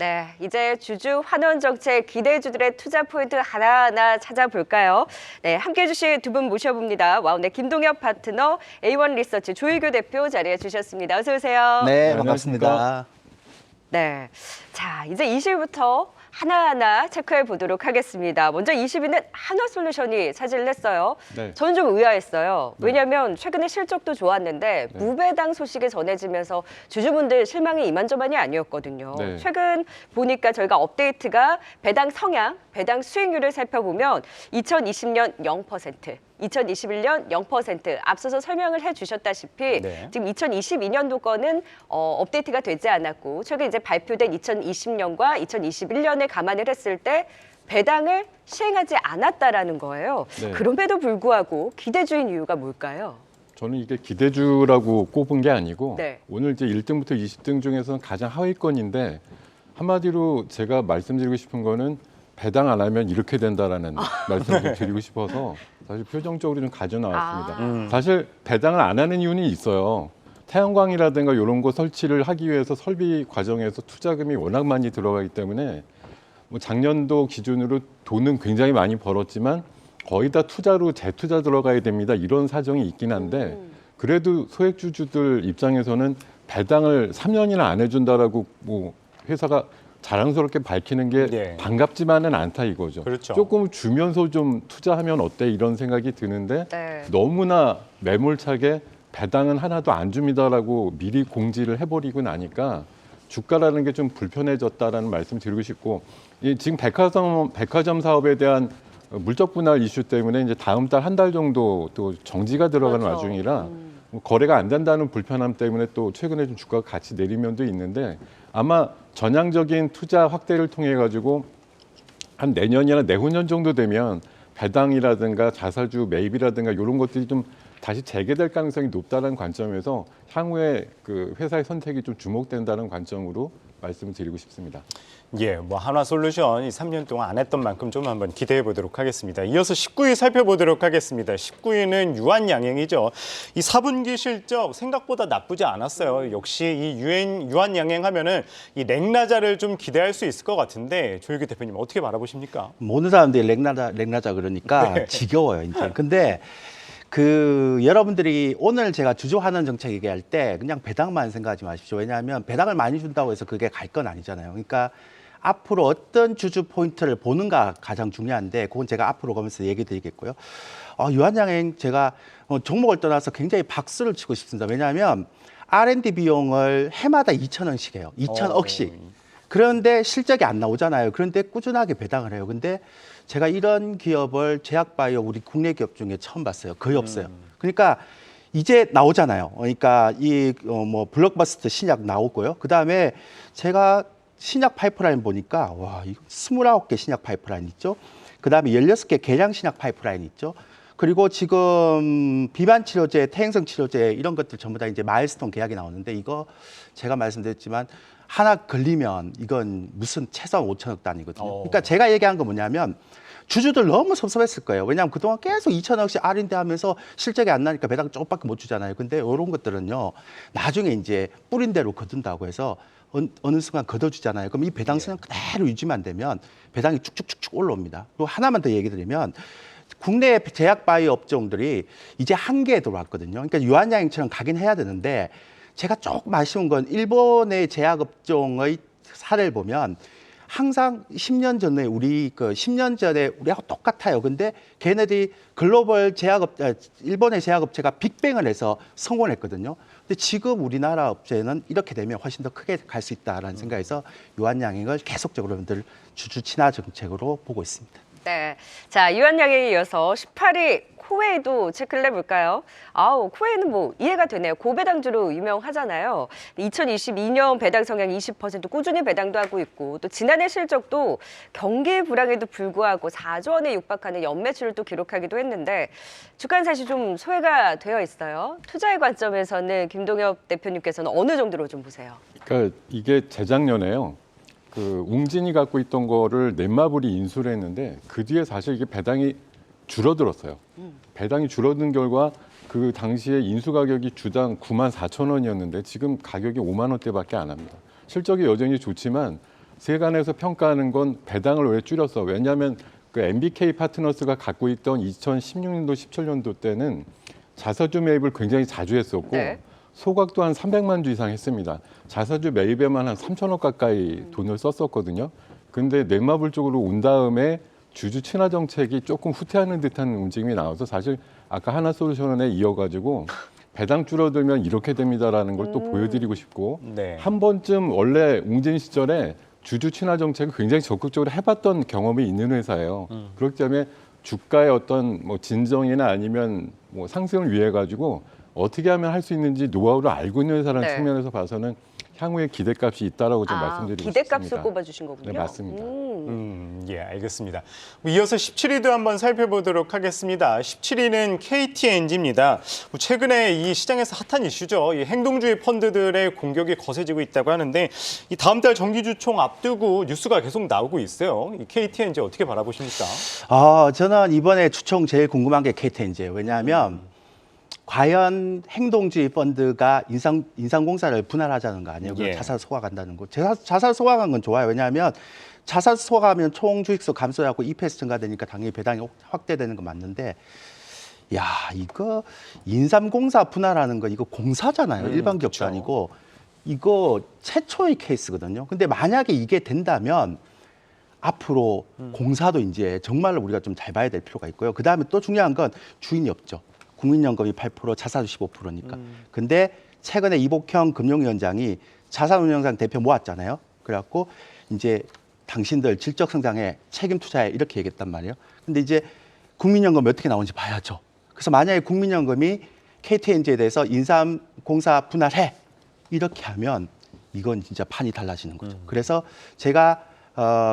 네, 이제 주주 환원 정책 기대주들의 투자 포인트 하나하나 찾아볼까요? 네, 함께해 주실 두 분 모셔봅니다. 와운의 김동엽 파트너, A1 리서치 조일교 대표 자리해 주셨습니다. 어서 오세요. 네, 반갑습니다. 네, 자 이제 20위부터 하나하나 체크해 보도록 하겠습니다. 먼저 20위는 한화솔루션이 차지를 했어요. 네. 저는 좀 의아했어요. 네. 왜냐하면 최근에 실적도 좋았는데 네. 무배당 소식이 전해지면서 주주분들 실망이 이만저만이 아니었거든요. 네. 최근 보니까 저희가 업데이트가 배당 성향, 배당 수익률을 살펴보면 2020년 0%, 2021년 0% 앞서서 설명을 해주셨다시피 네. 지금 2022년도 거는 업데이트가 되지 않았고 최근 이제 발표된 2020년과 2021년에 감안을 했을 때 배당을 시행하지 않았다라는 거예요. 네. 그럼에도 불구하고 기대주인 이유가 뭘까요? 저는 이게 기대주라고 꼽은 게 아니고 네. 오늘 이제 1등부터 20등 중에서는 가장 하위권인데 한마디로 제가 말씀드리고 싶은 거는 배당 안 하면 이렇게 된다라는 말씀을 좀 드리고 싶어서 사실 표정적으로 좀 가져 나왔습니다. 사실 배당을 안 하는 이유는 있어요. 태양광이라든가 이런 거 설치를 하기 위해서 설비 과정에서 투자금이 워낙 많이 들어가기 때문에 뭐 작년도 기준으로 돈은 굉장히 많이 벌었지만 거의 다 투자로 재투자 들어가야 됩니다. 이런 사정이 있긴 한데 그래도 소액주주들 입장에서는 배당을 3년이나 안 해준다라고 뭐 회사가 자랑스럽게 밝히는 게 네. 반갑지만은 않다 이거죠. 그렇죠. 조금 주면서 좀 투자하면 어때 이런 생각이 드는데 네. 너무나 매몰차게 배당은 하나도 안 줍니다라고 미리 공지를 해버리고 나니까 주가라는 게 좀 불편해졌다라는 말씀 드리고 싶고 지금 백화점 사업에 대한 물적 분할 이슈 때문에 이제 다음 달 한 달 정도 또 정지가 들어가는 그렇죠. 와중이라 뭐 거래가 안 된다는 불편함 때문에 또 최근에 좀 주가가 같이 내린 면도 있는데 아마 전향적인 투자 확대를 통해 가지고 한 내년이나 내후년 정도 되면 배당이라든가 자사주 매입이라든가 이런 것들이 좀 다시 재개될 가능성이 높다는 관점에서 향후에 그 회사의 선택이 좀 주목된다는 관점으로 말씀을 드리고 싶습니다. 예, 뭐 한화솔루션이 3년 동안 안 했던 만큼 좀 한번 기대해 보도록 하겠습니다. 이어서 19위 살펴보도록 하겠습니다. 19위는 유한양행이죠. 이 4분기 실적 생각보다 나쁘지 않았어요. 역시 이 유한양행 하면은 이 렉나자를 좀 기대할 수 있을 것 같은데 조일기 대표님 어떻게 바라보십니까? 모든 사람들이 렉나자 그러니까 네. 지겨워요 이제. 근데 여러분들이 오늘 제가 주주환원 정책 얘기할 때 그냥 배당만 생각하지 마십시오. 왜냐하면 배당을 많이 준다고 해서 그게 갈 건 아니잖아요. 그러니까 앞으로 어떤 주주 포인트를 보는가 가장 중요한데 그건 제가 앞으로 가면서 얘기 드리겠고요. 유한양행 제가 종목을 떠나서 굉장히 박수를 치고 싶습니다. 왜냐하면 R&D 비용을 해마다 2,000원씩 해요. 2,000억씩. 그런데 실적이 안 나오잖아요. 그런데 꾸준하게 배당을 해요. 근데 제가 이런 기업을 제약바이오 우리 국내 기업 중에 처음 봤어요. 거의 없어요. 그러니까 이제 나오잖아요. 그러니까 뭐 블록버스터 신약 나오고요. 그다음에 제가 신약 파이프라인 보니까 와, 이거 29개 신약 파이프라인 있죠. 그다음에 16개 계량 신약 파이프라인 있죠. 그리고 지금 비만 치료제, 퇴행성 치료제 이런 것들 전부 다 이제 마일스톤 계약이 나오는데 이거 제가 말씀드렸지만 하나 걸리면 이건 무슨 최소한 5천억 단위거든요. 그러니까 제가 얘기한 건 뭐냐면 주주들 너무 섭섭했을 거예요. 왜냐하면 그동안 계속 2천억씩 R&D 하면서 실적이 안 나니까 배당 조금밖에 못 주잖아요. 근데 이런 것들은요. 나중에 이제 뿌린 대로 거둔다고 해서 어느 순간 걷어주잖아요. 그럼 이 배당수는 그대로 유지만 되면 배당이 쭉쭉쭉쭉 올라옵니다. 그리고 하나만 더 얘기 드리면 국내 제약바이오 업종들이 이제 한계에 들어왔거든요. 그러니까 유한양행처럼 가긴 해야 되는데 제가 조금 아쉬운 건 일본의 제약업종의 사례를 보면 항상 10년 전에 10년 전에 우리하고 똑같아요. 근데 걔네들이 글로벌 일본의 제약업체가 빅뱅을 해서 성공했거든요. 근데 지금 우리나라 업체는 이렇게 되면 훨씬 더 크게 갈 수 있다라는 생각에서 유한양행을 계속적으로 여러분들 주주 친화 정책으로 보고 있습니다. 네, 자 유한양행에 이어서 18위 코웨이도 체크를 해볼까요? 코웨이는 뭐 이해가 되네요. 고배당주로 유명하잖아요. 2022년 배당 성향 20% 꾸준히 배당도 하고 있고 또 지난해 실적도 경기 불황에도 불구하고 4조 원에 육박하는 연매출을 또 기록하기도 했는데 주가는 사실 좀 소외가 되어 있어요. 투자의 관점에서는 김동엽 대표님께서는 어느 정도로 좀 보세요? 그러니까 이게 재작년에요. 그 웅진이 갖고 있던 거를 넷마블이 인수를 했는데 그 뒤에 사실 이게 배당이 줄어들었어요. 배당이 줄어든 결과 그 당시에 인수 가격이 주당 94,000원이었는데 지금 가격이 5만 원대밖에 안 합니다. 실적이 여전히 좋지만 세간에서 평가하는 건 배당을 왜 줄였어? 왜냐하면 그 MBK 파트너스가 갖고 있던 2016년도, 17년도 때는 자사주 매입을 굉장히 자주 했었고 네. 소각도 한 300만 주 이상 했습니다. 자사주 매입에만 한 3천억 가까이 돈을 썼었거든요. 근데 넷마블 쪽으로 온 다음에 주주 친화 정책이 조금 후퇴하는 듯한 움직임이 나와서 사실 아까 하나솔루션에 이어가지고 배당 줄어들면 이렇게 됩니다라는 걸 또 보여드리고 싶고 네. 한 번쯤 원래 웅진 시절에 주주 친화 정책을 굉장히 적극적으로 해봤던 경험이 있는 회사예요. 그렇기 때문에 주가의 어떤 뭐 진정이나 아니면 뭐 상승을 위해 가지고 어떻게 하면 할 수 있는지 노하우를 알고 있는 회사라는 네. 측면에서 봐서는 향후에 기대값이 있다라고 좀 말씀드리고 기대값을 싶습니다. 꼽아주신 거군요. 네, 맞습니다. 예, 알겠습니다. 이어서 17위도 한번 살펴보도록 하겠습니다. 17위는 KTNG입니다. 최근에 이 시장에서 핫한 이슈죠. 이 행동주의 펀드들의 공격이 거세지고 있다고 하는데 이 다음 달 정기주총 앞두고 뉴스가 계속 나오고 있어요. 이 KTNG 어떻게 바라보십니까? 저는 이번에 주총 제일 궁금한 게 KTNG예요. 왜냐하면 과연 행동주의 펀드가 인상공사를 분할하자는 거 아니에요? 그리고 예. 자살 소각한다는 거. 자살 소각한 건 좋아요. 왜냐하면 자살 소각하면 총 주익수 감소하고 EPS 증가되니까 당연히 배당이 확대되는 거 맞는데, 야 이거 인삼공사 분할하는 거 이거 공사잖아요. 일반 기업도 그쵸. 아니고 이거 최초의 케이스거든요. 근데 만약에 이게 된다면 앞으로 공사도 이제 정말로 우리가 좀 잘 봐야 될 필요가 있고요. 그 다음에 또 중요한 건 주인이 없죠. 국민연금이 8%, 자사주 15%니까. 근데 최근에 이복형 금융위원장이 자산운용상 대표 모았잖아요. 그래갖고 이제 당신들 질적 성장에 책임 투자해 이렇게 얘기했단 말이에요. 근데 이제 국민연금이 어떻게 나오는지 봐야죠. 그래서 만약에 국민연금이 KTNG에 대해서 인삼공사 분할해 이렇게 하면 이건 진짜 판이 달라지는 거죠. 그래서 제가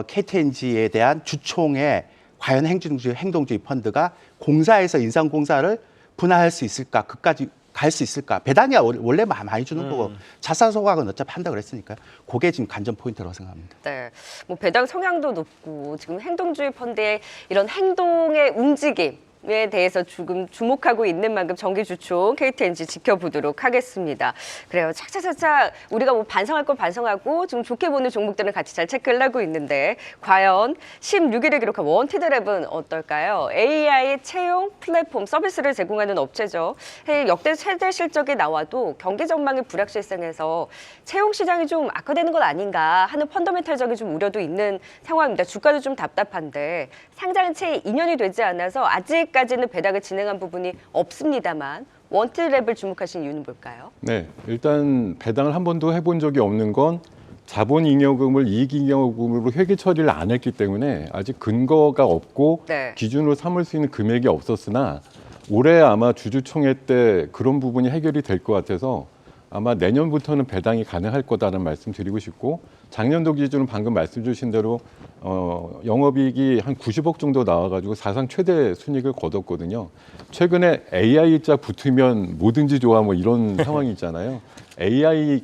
KTNG에 대한 주총에 과연 행동주의 펀드가 공사에서 인삼공사를 분할할 수 있을까? 그까지 갈 수 있을까? 배당이 원래 많이 주는 거고 자산 소각은 어차피 한다고 그랬으니까요. 그게 지금 관전 포인트라고 생각합니다. 네, 뭐 배당 성향도 높고 지금 행동주의 펀드의 이런 행동의 움직임에 대해서 조금 주목하고 있는 만큼 정기주총 KTNG 지켜보도록 하겠습니다. 그래요, 차차차차 우리가 뭐 반성할 걸 반성하고 좀 좋게 보는 종목들은 같이 잘 체크를 하고 있는데 과연 16위를 기록한 원티드랩은 어떨까요? AI 채용 플랫폼 서비스를 제공하는 업체죠. 역대 최대 실적이 나와도 경기 전망이 불확실성에서 채용 시장이 좀 악화되는 것 아닌가 하는 펀더멘탈적인 좀 우려도 있는 상황입니다. 주가도 좀 답답한데 상장은 채 2년이 되지 않아서 아직까지는 배당을 진행한 부분이 없습니다만 원티드랩을 주목하신 이유는 뭘까요? 네, 일단 배당을 한 번도 해본 적이 없는 건 자본잉여금을 이익잉여금으로 회계 처리를 안 했기 때문에 아직 근거가 없고 네. 기준으로 삼을 수 있는 금액이 없었으나 올해 아마 주주총회 때 그런 부분이 해결이 될 것 같아서 아마 내년부터는 배당이 가능할 거다라는 말씀 드리고 싶고 작년도 기준으로 방금 말씀 주신 대로 영업이익이 한 90억 정도 나와가지고 사상 최대 순이익을 거뒀거든요. 최근에 AI자 붙으면 뭐든지 좋아 뭐 이런 상황이 있잖아요. AI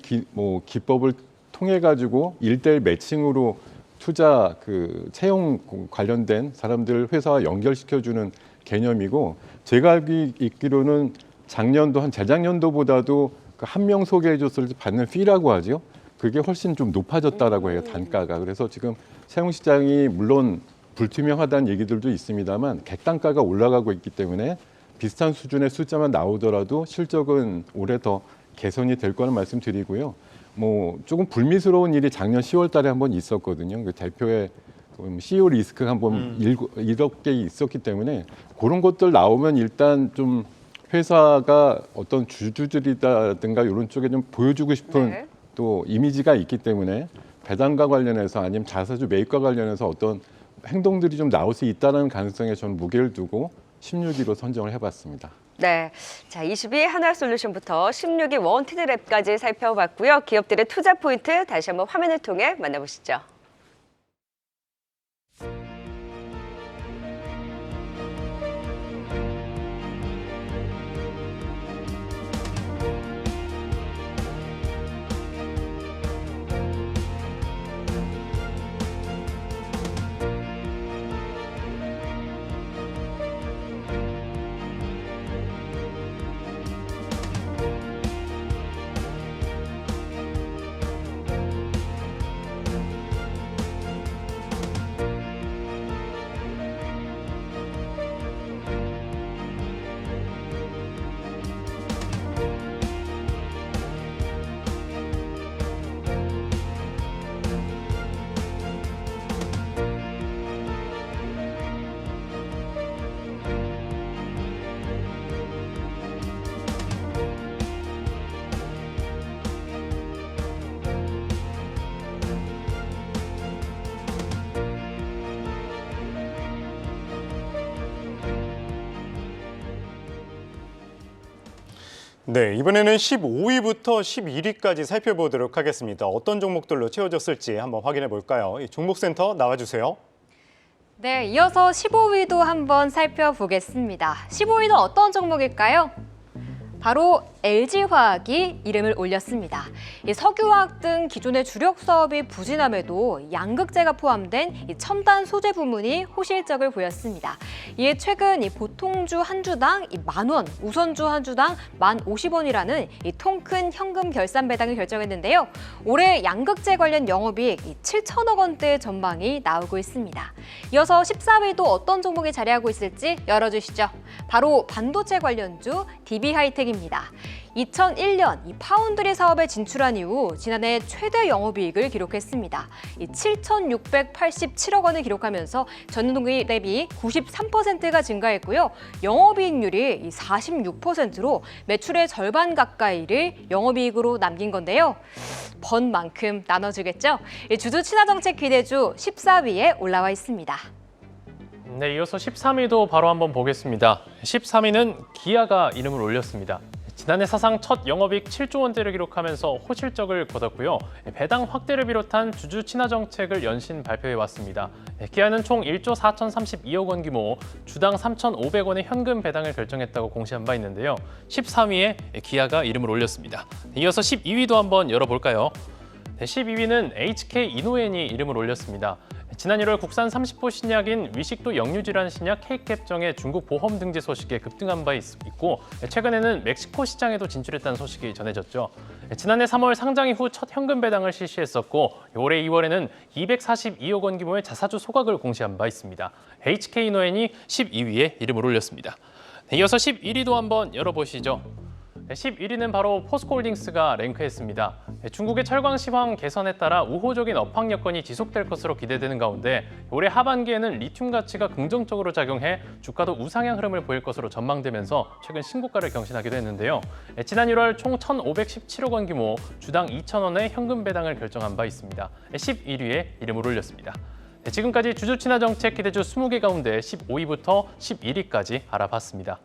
기법을 통해 가지고 1:1 매칭으로 투자 그 채용 관련된 사람들 회사와 연결시켜주는 개념이고 제가 알고 있기로는 작년도 한 재작년도보다도 한 명 소개해줬을 때 받는 피라고 하죠. 그게 훨씬 좀 높아졌다라고 해요, 단가가. 그래서 지금 채용 시장이 물론 불투명하다는 얘기들도 있습니다만 객단가가 올라가고 있기 때문에 비슷한 수준의 숫자만 나오더라도 실적은 올해 더 개선이 될 거라는 말씀드리고요. 뭐 조금 불미스러운 일이 작년 10월 달에 한번 있었거든요. 그 대표의 CEO 리스크가 한번 이렇게 있었기 때문에 그런 것들 나오면 일단 좀 회사가 어떤 주주들이라든가 이런 쪽에 좀 보여주고 싶은 네. 또 이미지가 있기 때문에 배당과 관련해서 아니면 자사주 매입과 관련해서 어떤 행동들이 좀 나올 수 있다는 가능성에 저는 무게를 두고 16위로 선정을 해봤습니다. 네, 자 20위 하나솔루션부터 16위 원티드랩까지 살펴봤고요. 기업들의 투자 포인트 다시 한번 화면을 통해 만나보시죠. 네, 이번에는 15위부터 11위까지 살펴보도록 하겠습니다. 어떤 종목들로 채워졌을지 한번 확인해 볼까요? 이 종목센터 나와주세요. 네, 이어서 15위도 한번 살펴보겠습니다. 15위는 어떤 종목일까요? 바로 LG화학이 이름을 올렸습니다. 이 석유화학 등 기존의 주력 사업이 부진함에도 양극재가 포함된 이 첨단 소재 부문이 호실적을 보였습니다. 이에 최근 이 보통주 한 주당 10,000원, 우선주 한 주당 10,050원이라는 이 통큰 현금 결산 배당을 결정했는데요. 올해 양극재 관련 영업이익 7천억 원대 전망이 나오고 있습니다. 이어서 14위도 어떤 종목이 자리하고 있을지 열어주시죠. 바로 반도체 관련주 DB하이텍입니다. 2001년 이 파운드리 사업에 진출한 이후 지난해 최대 영업이익을 기록했습니다. 7,687억 원을 기록하면서 전년동기 대비 93%가 증가했고요. 영업이익률이 46%로 매출의 절반 가까이를 영업이익으로 남긴 건데요. 번 만큼 나눠주겠죠? 주주 친화 정책 기대주 14위에 올라와 있습니다. 네, 이어서 13위도 바로 한번 보겠습니다. 13위는 기아가 이름을 올렸습니다. 지난해 사상 첫 영업이익 7조 원대를 기록하면서 호실적을 거뒀고요. 배당 확대를 비롯한 주주 친화 정책을 연신 발표해 왔습니다. 기아는 총 1조 4,032억 원 규모, 주당 3,500원의 현금 배당을 결정했다고 공시한 바 있는데요. 13위에 기아가 이름을 올렸습니다. 이어서 12위도 한번 열어볼까요? 12위는 HK 이노엔이 이름을 올렸습니다. 지난 1월 국산 30호 신약인 위식도 역류질환 신약 K캡정의 중국 보험 등재 소식에 급등한 바 있고 최근에는 멕시코 시장에도 진출했다는 소식이 전해졌죠. 지난해 3월 상장 이후 첫 현금 배당을 실시했었고 올해 2월에는 242억 원 규모의 자사주 소각을 공시한 바 있습니다. HK 이노엔이 12위에 이름을 올렸습니다. 이어서 11위도 한번 열어보시죠. 11위는 바로 포스코홀딩스가 랭크했습니다. 중국의 철강 시황 개선에 따라 우호적인 업황 여건이 지속될 것으로 기대되는 가운데 올해 하반기에는 리튬 가치가 긍정적으로 작용해 주가도 우상향 흐름을 보일 것으로 전망되면서 최근 신고가를 경신하기도 했는데요. 지난 1월 총 1,517억 원 규모 주당 2,000원의 현금 배당을 결정한 바 있습니다. 11위에 이름을 올렸습니다. 지금까지 주주 친화 정책 기대주 20개 가운데 15위부터 11위까지 알아봤습니다.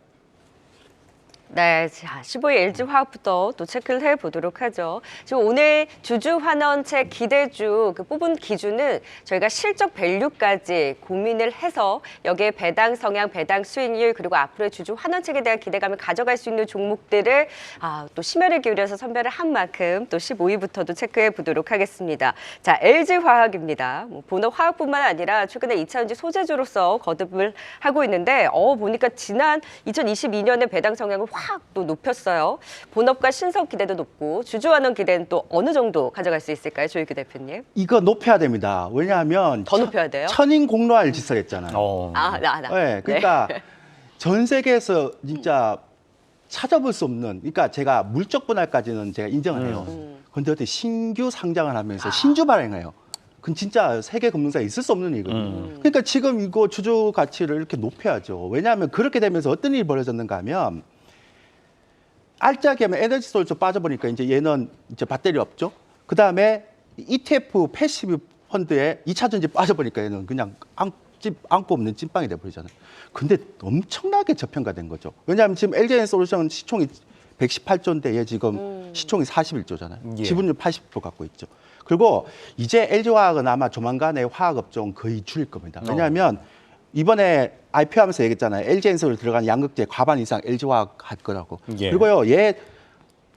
네, 자, 15위 LG화학부터 또 체크를 해보도록 하죠. 지금 오늘 주주 환원책 기대주 그 뽑은 기준은 저희가 실적 밸류까지 고민을 해서 여기에 배당 성향, 배당 수익률 그리고 앞으로의 주주 환원책에 대한 기대감을 가져갈 수 있는 종목들을 또 심혈을 기울여서 선별을 한 만큼 또 15위부터도 체크해 보도록 하겠습니다. 자, LG화학입니다. 본업 화학뿐만 아니라 최근에 2차전지 소재주로서 거듭을 하고 있는데 보니까 지난 2022년에 배당 성향을 확 또 높였어요. 본업과 신사업 기대도 높고 주주환원 기대는 또 어느 정도 가져갈 수 있을까요, 조익규 대표님? 이거 높여야 됩니다. 왜냐하면 더 높여야 돼요? 천인공로할 짓을 했잖아요. 네, 그러니까 전 세계에서 진짜 찾아볼 수 없는, 그러니까 제가 물적 분할까지는 제가 인정을 해요. 그런데 어떻게 신규 상장을 하면서 신주 발행해요. 그건 진짜 세계 금융사에 있을 수 없는 일이거든요. 그러니까 지금 이거 주주 가치를 이렇게 높여야죠. 왜냐하면 그렇게 되면서 어떤 일이 벌어졌는가 하면 알짜기 하면 에너지 솔저 빠져보니까 이제 얘는 이제 배터리 없죠. 그 다음에 ETF 패시브 펀드에 2차 전지 빠져보니까 얘는 그냥 안고 없는 찐빵이 돼버리잖아요. 근데 엄청나게 저평가된 거죠. 왜냐하면 지금 LG에너지솔루션 시총이 118조인데 얘 지금 시총이 41조잖아요. 예. 지분율 80% 갖고 있죠. 그리고 이제 LG화학은 아마 조만간에 화학업종 거의 줄일 겁니다. 왜냐하면 이번에 IPO하면서 얘기했잖아요. LG엔솔 들어간 양극재 과반 이상 LG화학 할 거라고. 예. 그리고요, 얘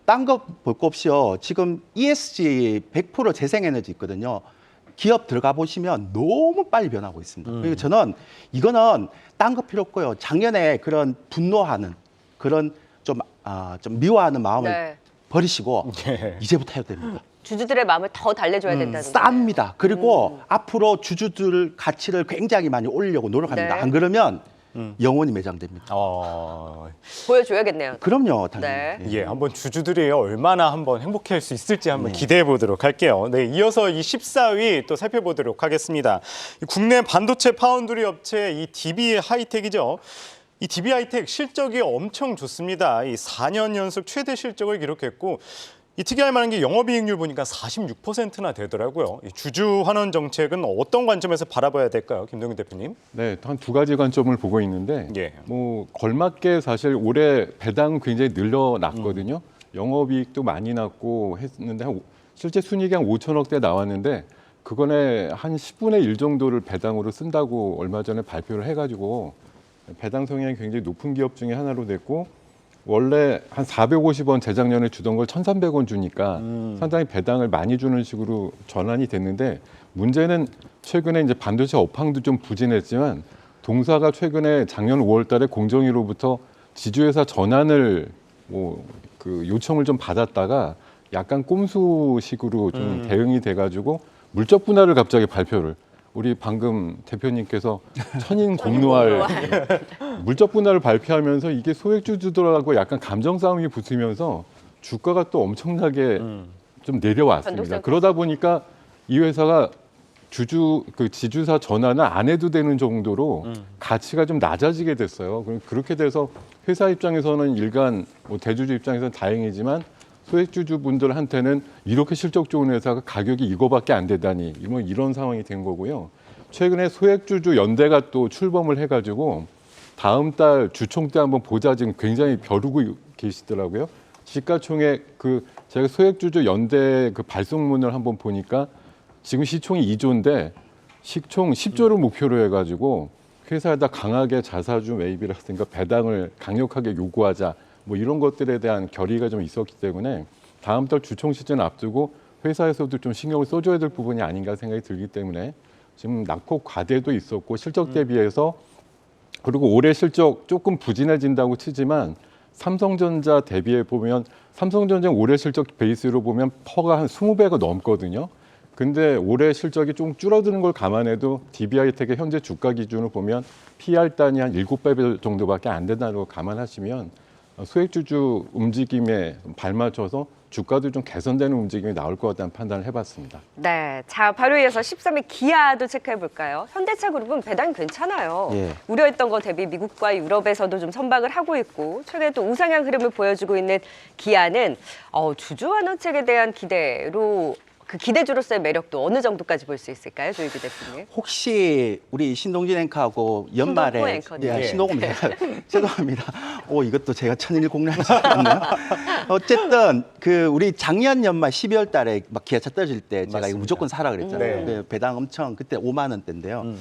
딴 거 볼 거 없이요. 지금 ESG 100% 재생에너지 있거든요. 기업 들어가 보시면 너무 빨리 변하고 있습니다. 그리고 저는 이거는 딴 거 필요 없고요. 작년에 그런 분노하는 그런 좀 미워하는 마음을 버리시고 이제부터 해야 됩니다. 주주들의 마음을 더 달래줘야 된다는 쌉니다. 그리고 앞으로 주주들 가치를 굉장히 많이 올리려고 노력합니다. 네. 안 그러면 영원히 매장됩니다. 보여줘야겠네요. 그럼요, 당연히. 네. 예, 한번 주주들이 얼마나 한번 행복할 수 있을지 한번 기대해 보도록 할게요. 네, 이어서 이 14위 또 살펴보도록 하겠습니다. 국내 반도체 파운드리 업체 이 DB 하이텍이죠. 이 DB 하이텍 실적이 엄청 좋습니다. 이 4년 연속 최대 실적을 기록했고 이 특이할 만한 게 영업이익률 보니까 46%나 되더라고요. 이 주주 환원 정책은 어떤 관점에서 바라봐야 될까요, 김동윤 대표님? 네, 한 두 가지 관점을 보고 있는데 예. 뭐 걸맞게 사실 올해 배당 굉장히 늘어났거든요. 영업이익도 많이 났고 했는데 실제 순이익이 한 5천억대 나왔는데 그거에 한 10분의 1 정도를 배당으로 쓴다고 얼마 전에 발표를 해가지고 배당 성향이 굉장히 높은 기업 중에 하나로 됐고 원래 한 450원 재작년에 주던 걸 1,300원 주니까 상당히 배당을 많이 주는 식으로 전환이 됐는데 문제는 최근에 이제 반도체 업황도 좀 부진했지만 동사가 최근에 작년 5월달에 공정위로부터 지주회사 전환을 그 요청을 좀 받았다가 약간 꼼수식으로 좀 대응이 돼가지고 물적 분할을 갑자기 발표를 우리 방금 대표님께서 천인 공노할 물적 분할을 발표하면서 이게 소액주주들하고 약간 감정 싸움이 붙으면서 주가가 또 엄청나게 좀 내려왔습니다. 변동성 그러다 보니까 이 회사가 지주사 전환을 안 해도 되는 정도로 가치가 좀 낮아지게 됐어요. 그렇게 돼서 회사 입장에서는 일간 대주주 입장에서는 다행이지만 소액주주분들한테는 이렇게 실적 좋은 회사가 가격이 이거밖에 안 되다니 뭐 이런 상황이 된 거고요. 최근에 소액주주 연대가 또 출범을 해가지고 다음 달 주총 때 한번 보자 지금 굉장히 벼르고 계시더라고요. 시가총액 제가 소액주주 연대 그 발송문을 한번 보니까 지금 시총이 2조인데 시총 10조를 목표로 해가지고 회사에다 강하게 자사주 매입이라든가 배당을 강력하게 요구하자 뭐 이런 것들에 대한 결의가 좀 있었기 때문에 다음 달 주총 시즌 앞두고 회사에서도 좀 신경을 써줘야 될 부분이 아닌가 생각이 들기 때문에 지금 낙폭 과대도 있었고 실적 대비해서 그리고 올해 실적 조금 부진해진다고 치지만 삼성전자 대비해 보면 삼성전자 올해 실적 베이스로 보면 퍼가 한 20배가 넘거든요. 근데 올해 실적이 좀 줄어드는 걸 감안해도 DB하이텍의 현재 주가 기준으로 보면 PR 단위 한 7배 정도밖에 안 된다는 걸 감안하시면 소액주주 움직임에 발맞춰서 주가도 좀 개선되는 움직임이 나올 것 같다는 판단을 해봤습니다. 네, 자 바로 이어서 13위 기아도 체크해 볼까요? 현대차 그룹은 배당이 괜찮아요. 예. 우려했던 것 대비 미국과 유럽에서도 좀 선박을 하고 있고 최근에 또 우상향 흐름을 보여주고 있는 기아는 주주 환원책에 대한 기대로 그 기대주로서의 매력도 어느 정도까지 볼 수 있을까요, 조희기 대표님? 혹시 우리 신동진 앵커하고 연말에 신동호 앵커님. 예, 신동호 죄송합니다. 이것도 제가 천일 공략을 했네요. 어쨌든 우리 작년 연말 12월 달에 막 기아차 떨어질 때 제가 이거 무조건 사라 그랬잖아요. 네. 배당 엄청 그때 5만 원대인데요.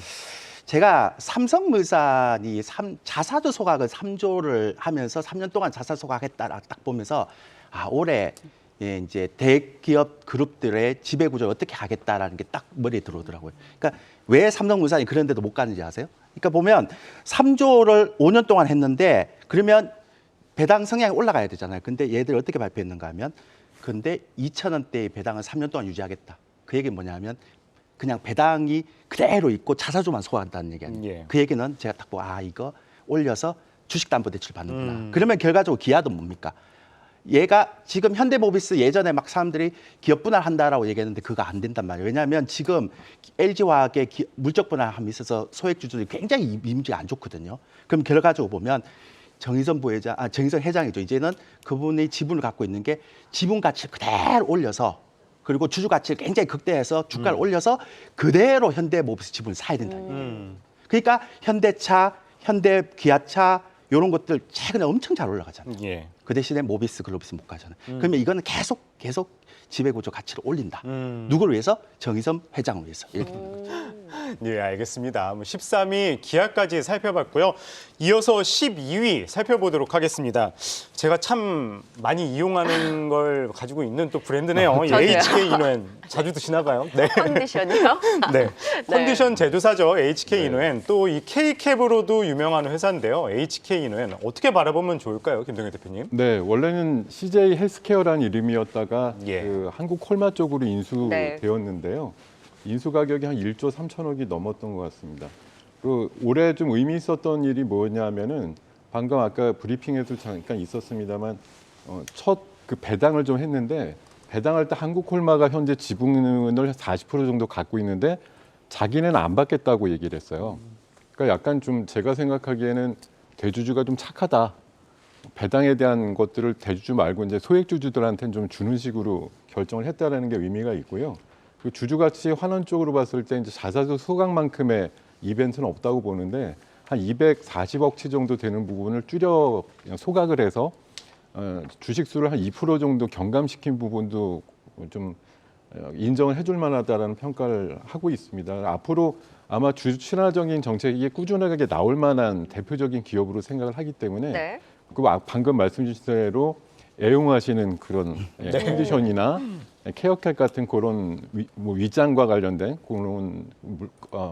제가 삼성물산이 자사주 소각을 3조를 하면서 3년 동안 자사 소각했다 딱 보면서 올해 이제 대기업 그룹들의 지배 구조를 어떻게 하겠다라는 게 딱 머리에 들어오더라고요. 그러니까 왜 삼성물산이 그런 데도 못 가는지 아세요? 그러니까 보면 3조를 5년 동안 했는데 그러면 배당 성향이 올라가야 되잖아요. 근데 얘들 어떻게 발표했는가 하면 근데 2,000원대의 배당을 3년 동안 유지하겠다. 그 얘기는 뭐냐면 그냥 배당이 그대로 있고 자사주만 소화한다는 얘기 아니에요. 예. 그 얘기는 제가 딱 보고 이거 올려서 주식담보대출 받는구나. 그러면 결과적으로 기아도 뭡니까? 얘가 지금 현대모비스 예전에 막 사람들이 기업 분할한다라고 얘기했는데 그거 안 된단 말이에요. 왜냐하면 지금 LG화학의 물적 분할함이 있어서 소액주주들이 굉장히 이미지가 안 좋거든요. 그럼 결과적으로 보면 정의선 회장이죠. 이제는 그분의 지분을 갖고 있는 게 지분 가치를 그대로 올려서 그리고 주주 가치를 굉장히 극대화해서 주가를 올려서 그대로 현대모비스 지분을 사야 된다는 거예요. 그러니까 현대차, 현대기아차 이런 것들 최근에 엄청 잘 올라가잖아요. 예. 그 대신에 모비스, 글로비스 못 가잖아요. 그러면 이거는 계속 지배구조 가치를 올린다. 누구를 위해서? 정의선 회장을 위해서. 이렇게 되는 거죠. 네, 알겠습니다. 13위 기아까지 살펴봤고요. 이어서 12위 살펴보도록 하겠습니다. 제가 참 많이 이용하는 걸 가지고 있는 또 브랜드네요. 저도요. HK 이노엔 자주 드시나 봐요. 네. 컨디션이요? 네. 컨디션 제조사죠. HK 네. 이노엔. 또 이 K캡으로도 유명한 회사인데요. HK 이노엔 어떻게 바라보면 좋을까요, 김동현 대표님? 네, 원래는 CJ 헬스케어라는 이름이었다가 예. 그 한국 콜마 쪽으로 인수되었는데요. 인수 가격이 한 1조 3천억이 넘었던 것 같습니다. 그 올해 좀 의미 있었던 일이 뭐냐면은 방금 아까 브리핑에도 잠깐 있었습니다만 첫 그 배당을 좀 했는데 배당할 때 한국 콜마가 현재 지분을 40% 정도 갖고 있는데 자기는 안 받겠다고 얘기를 했어요. 그러니까 약간 좀 제가 생각하기에는 대주주가 좀 착하다. 배당에 대한 것들을 대주주 말고 이제 소액주주들한테는 좀 주는 식으로 결정을 했다라는 게 의미가 있고요. 그 주주 가치 환원 쪽으로 봤을 때 이제 자사주 소각만큼의 이벤트는 없다고 보는데 한 240억치 정도 되는 부분을 줄여 소각을 해서 주식 수를 한 2% 정도 경감시킨 부분도 좀 인정을 해줄 만하다라는 평가를 하고 있습니다. 앞으로 아마 주주 친화적인 정책이 꾸준하게 나올 만한 대표적인 기업으로 생각을 하기 때문에 네. 그 방금 말씀 주신 대로 애용하시는 그런 컨디션이나 케어캣 같은 그런 위장과 관련된 그런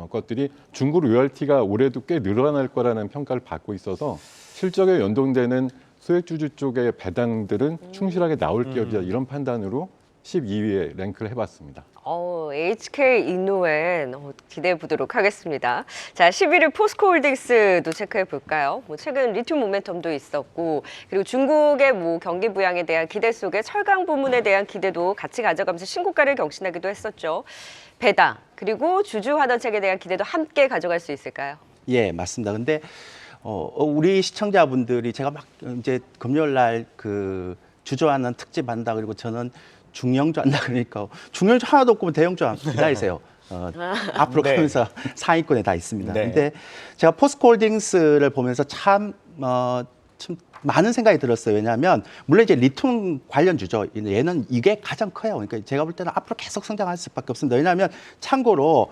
것들이 중고 로열티가 올해도 꽤 늘어날 거라는 평가를 받고 있어서 실적에 연동되는 소액주주 쪽의 배당들은 충실하게 나올 기업이다 이런 판단으로 12위에 랭크를 해봤습니다. HK 이노엔 기대해 보도록 하겠습니다. 자, 11위 포스코홀딩스도 체크해 볼까요? 최근 리튬 모멘텀도 있었고, 그리고 중국의 경기 부양에 대한 기대 속에 철강 부문에 대한 기대도 같이 가져가면서 신고가를 경신하기도 했었죠. 배당 그리고 주주 환원책에 대한 기대도 함께 가져갈 수 있을까요? 예, 맞습니다. 근데 우리 시청자분들이 제가 막 이제 금요일 날 그 주저하는 특집 한다 그리고 저는 중형주 한다 그러니까 중형주 하나도 없고 대형주 기다리세요. 앞으로 네. 가면서 상위권에 다 있습니다. 네. 근데 제가 포스코홀딩스를 보면서 참 많은 생각이 들었어요. 왜냐하면 물론 이제 리튬 관련주죠. 얘는 이게 가장 커요. 그러니까 제가 볼 때는 앞으로 계속 성장할 수밖에 없습니다. 왜냐하면 참고로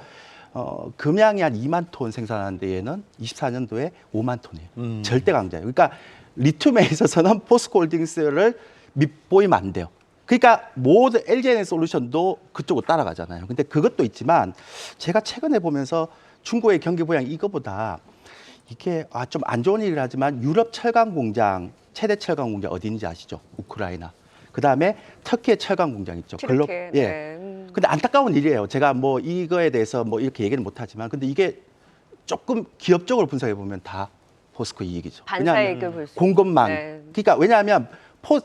금양이 한 2만 톤 생산하는데 얘는 24년도에 5만 톤이에요. 절대 강자예요. 그러니까 리튬에 있어서는 포스코홀딩스를 밑보이면 안 돼요. 그러니까 모든 LG에너지솔루션도 그쪽으로 따라가잖아요. 근데 그것도 있지만 제가 최근에 보면서 중국의 경기 부양 이거보다 이게 좀 안 좋은 일을 하지만 유럽 철강 공장 최대 철강 공장 어디인지 아시죠? 우크라이나. 그다음에 터키의 철강 공장 있죠. 튀르키예. 예. 네. 근데 안타까운 일이에요. 제가 이거에 대해서 이렇게 얘기는 못 하지만 근데 이게 조금 기업적으로 분석해 보면 다 포스코 이익이죠. 반사이익을 볼 수 공급망. 네. 그러니까 왜냐하면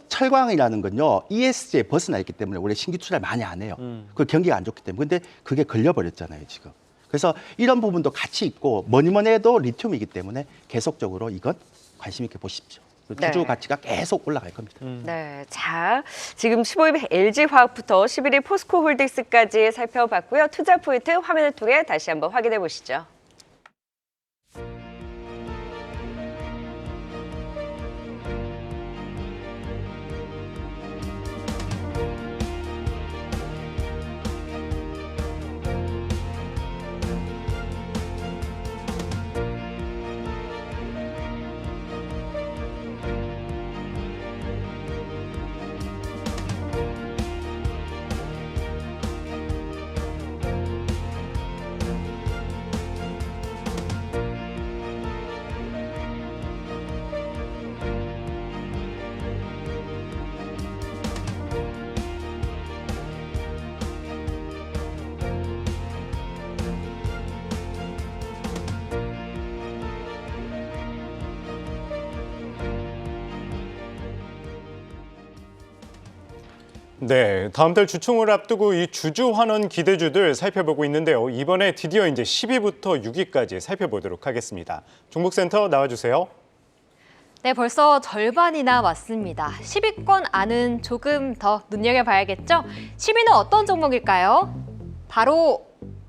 철강이라는 건요 ESG에 벗어나 있기 때문에 원래 신규 투자를 많이 안 해요. 그 경기가 안 좋기 때문에. 근데 그게 걸려버렸잖아요 지금. 그래서 이런 부분도 같이 있고 뭐니 해도 리튬이기 때문에 계속적으로 이건 관심 있게 보십시오. 네. 주주 가치가 계속 올라갈 겁니다. 네, 자, 지금 15위 LG화학부터 11위 포스코홀딩스까지 살펴봤고요. 투자 포인트 화면을 통해 다시 한번 확인해 보시죠. 네, 다음 달 주총을 앞두고 이 주주 환원 기대주들 살펴보고 있는데요. 이번에 드디어 이제 10위부터 6위까지 살펴보도록 하겠습니다. 종목센터 나와주세요. 네, 벌써 절반이나 왔습니다. 10위권 안은 조금 더 눈여겨봐야겠죠? 10위는 어떤 종목일까요? 바로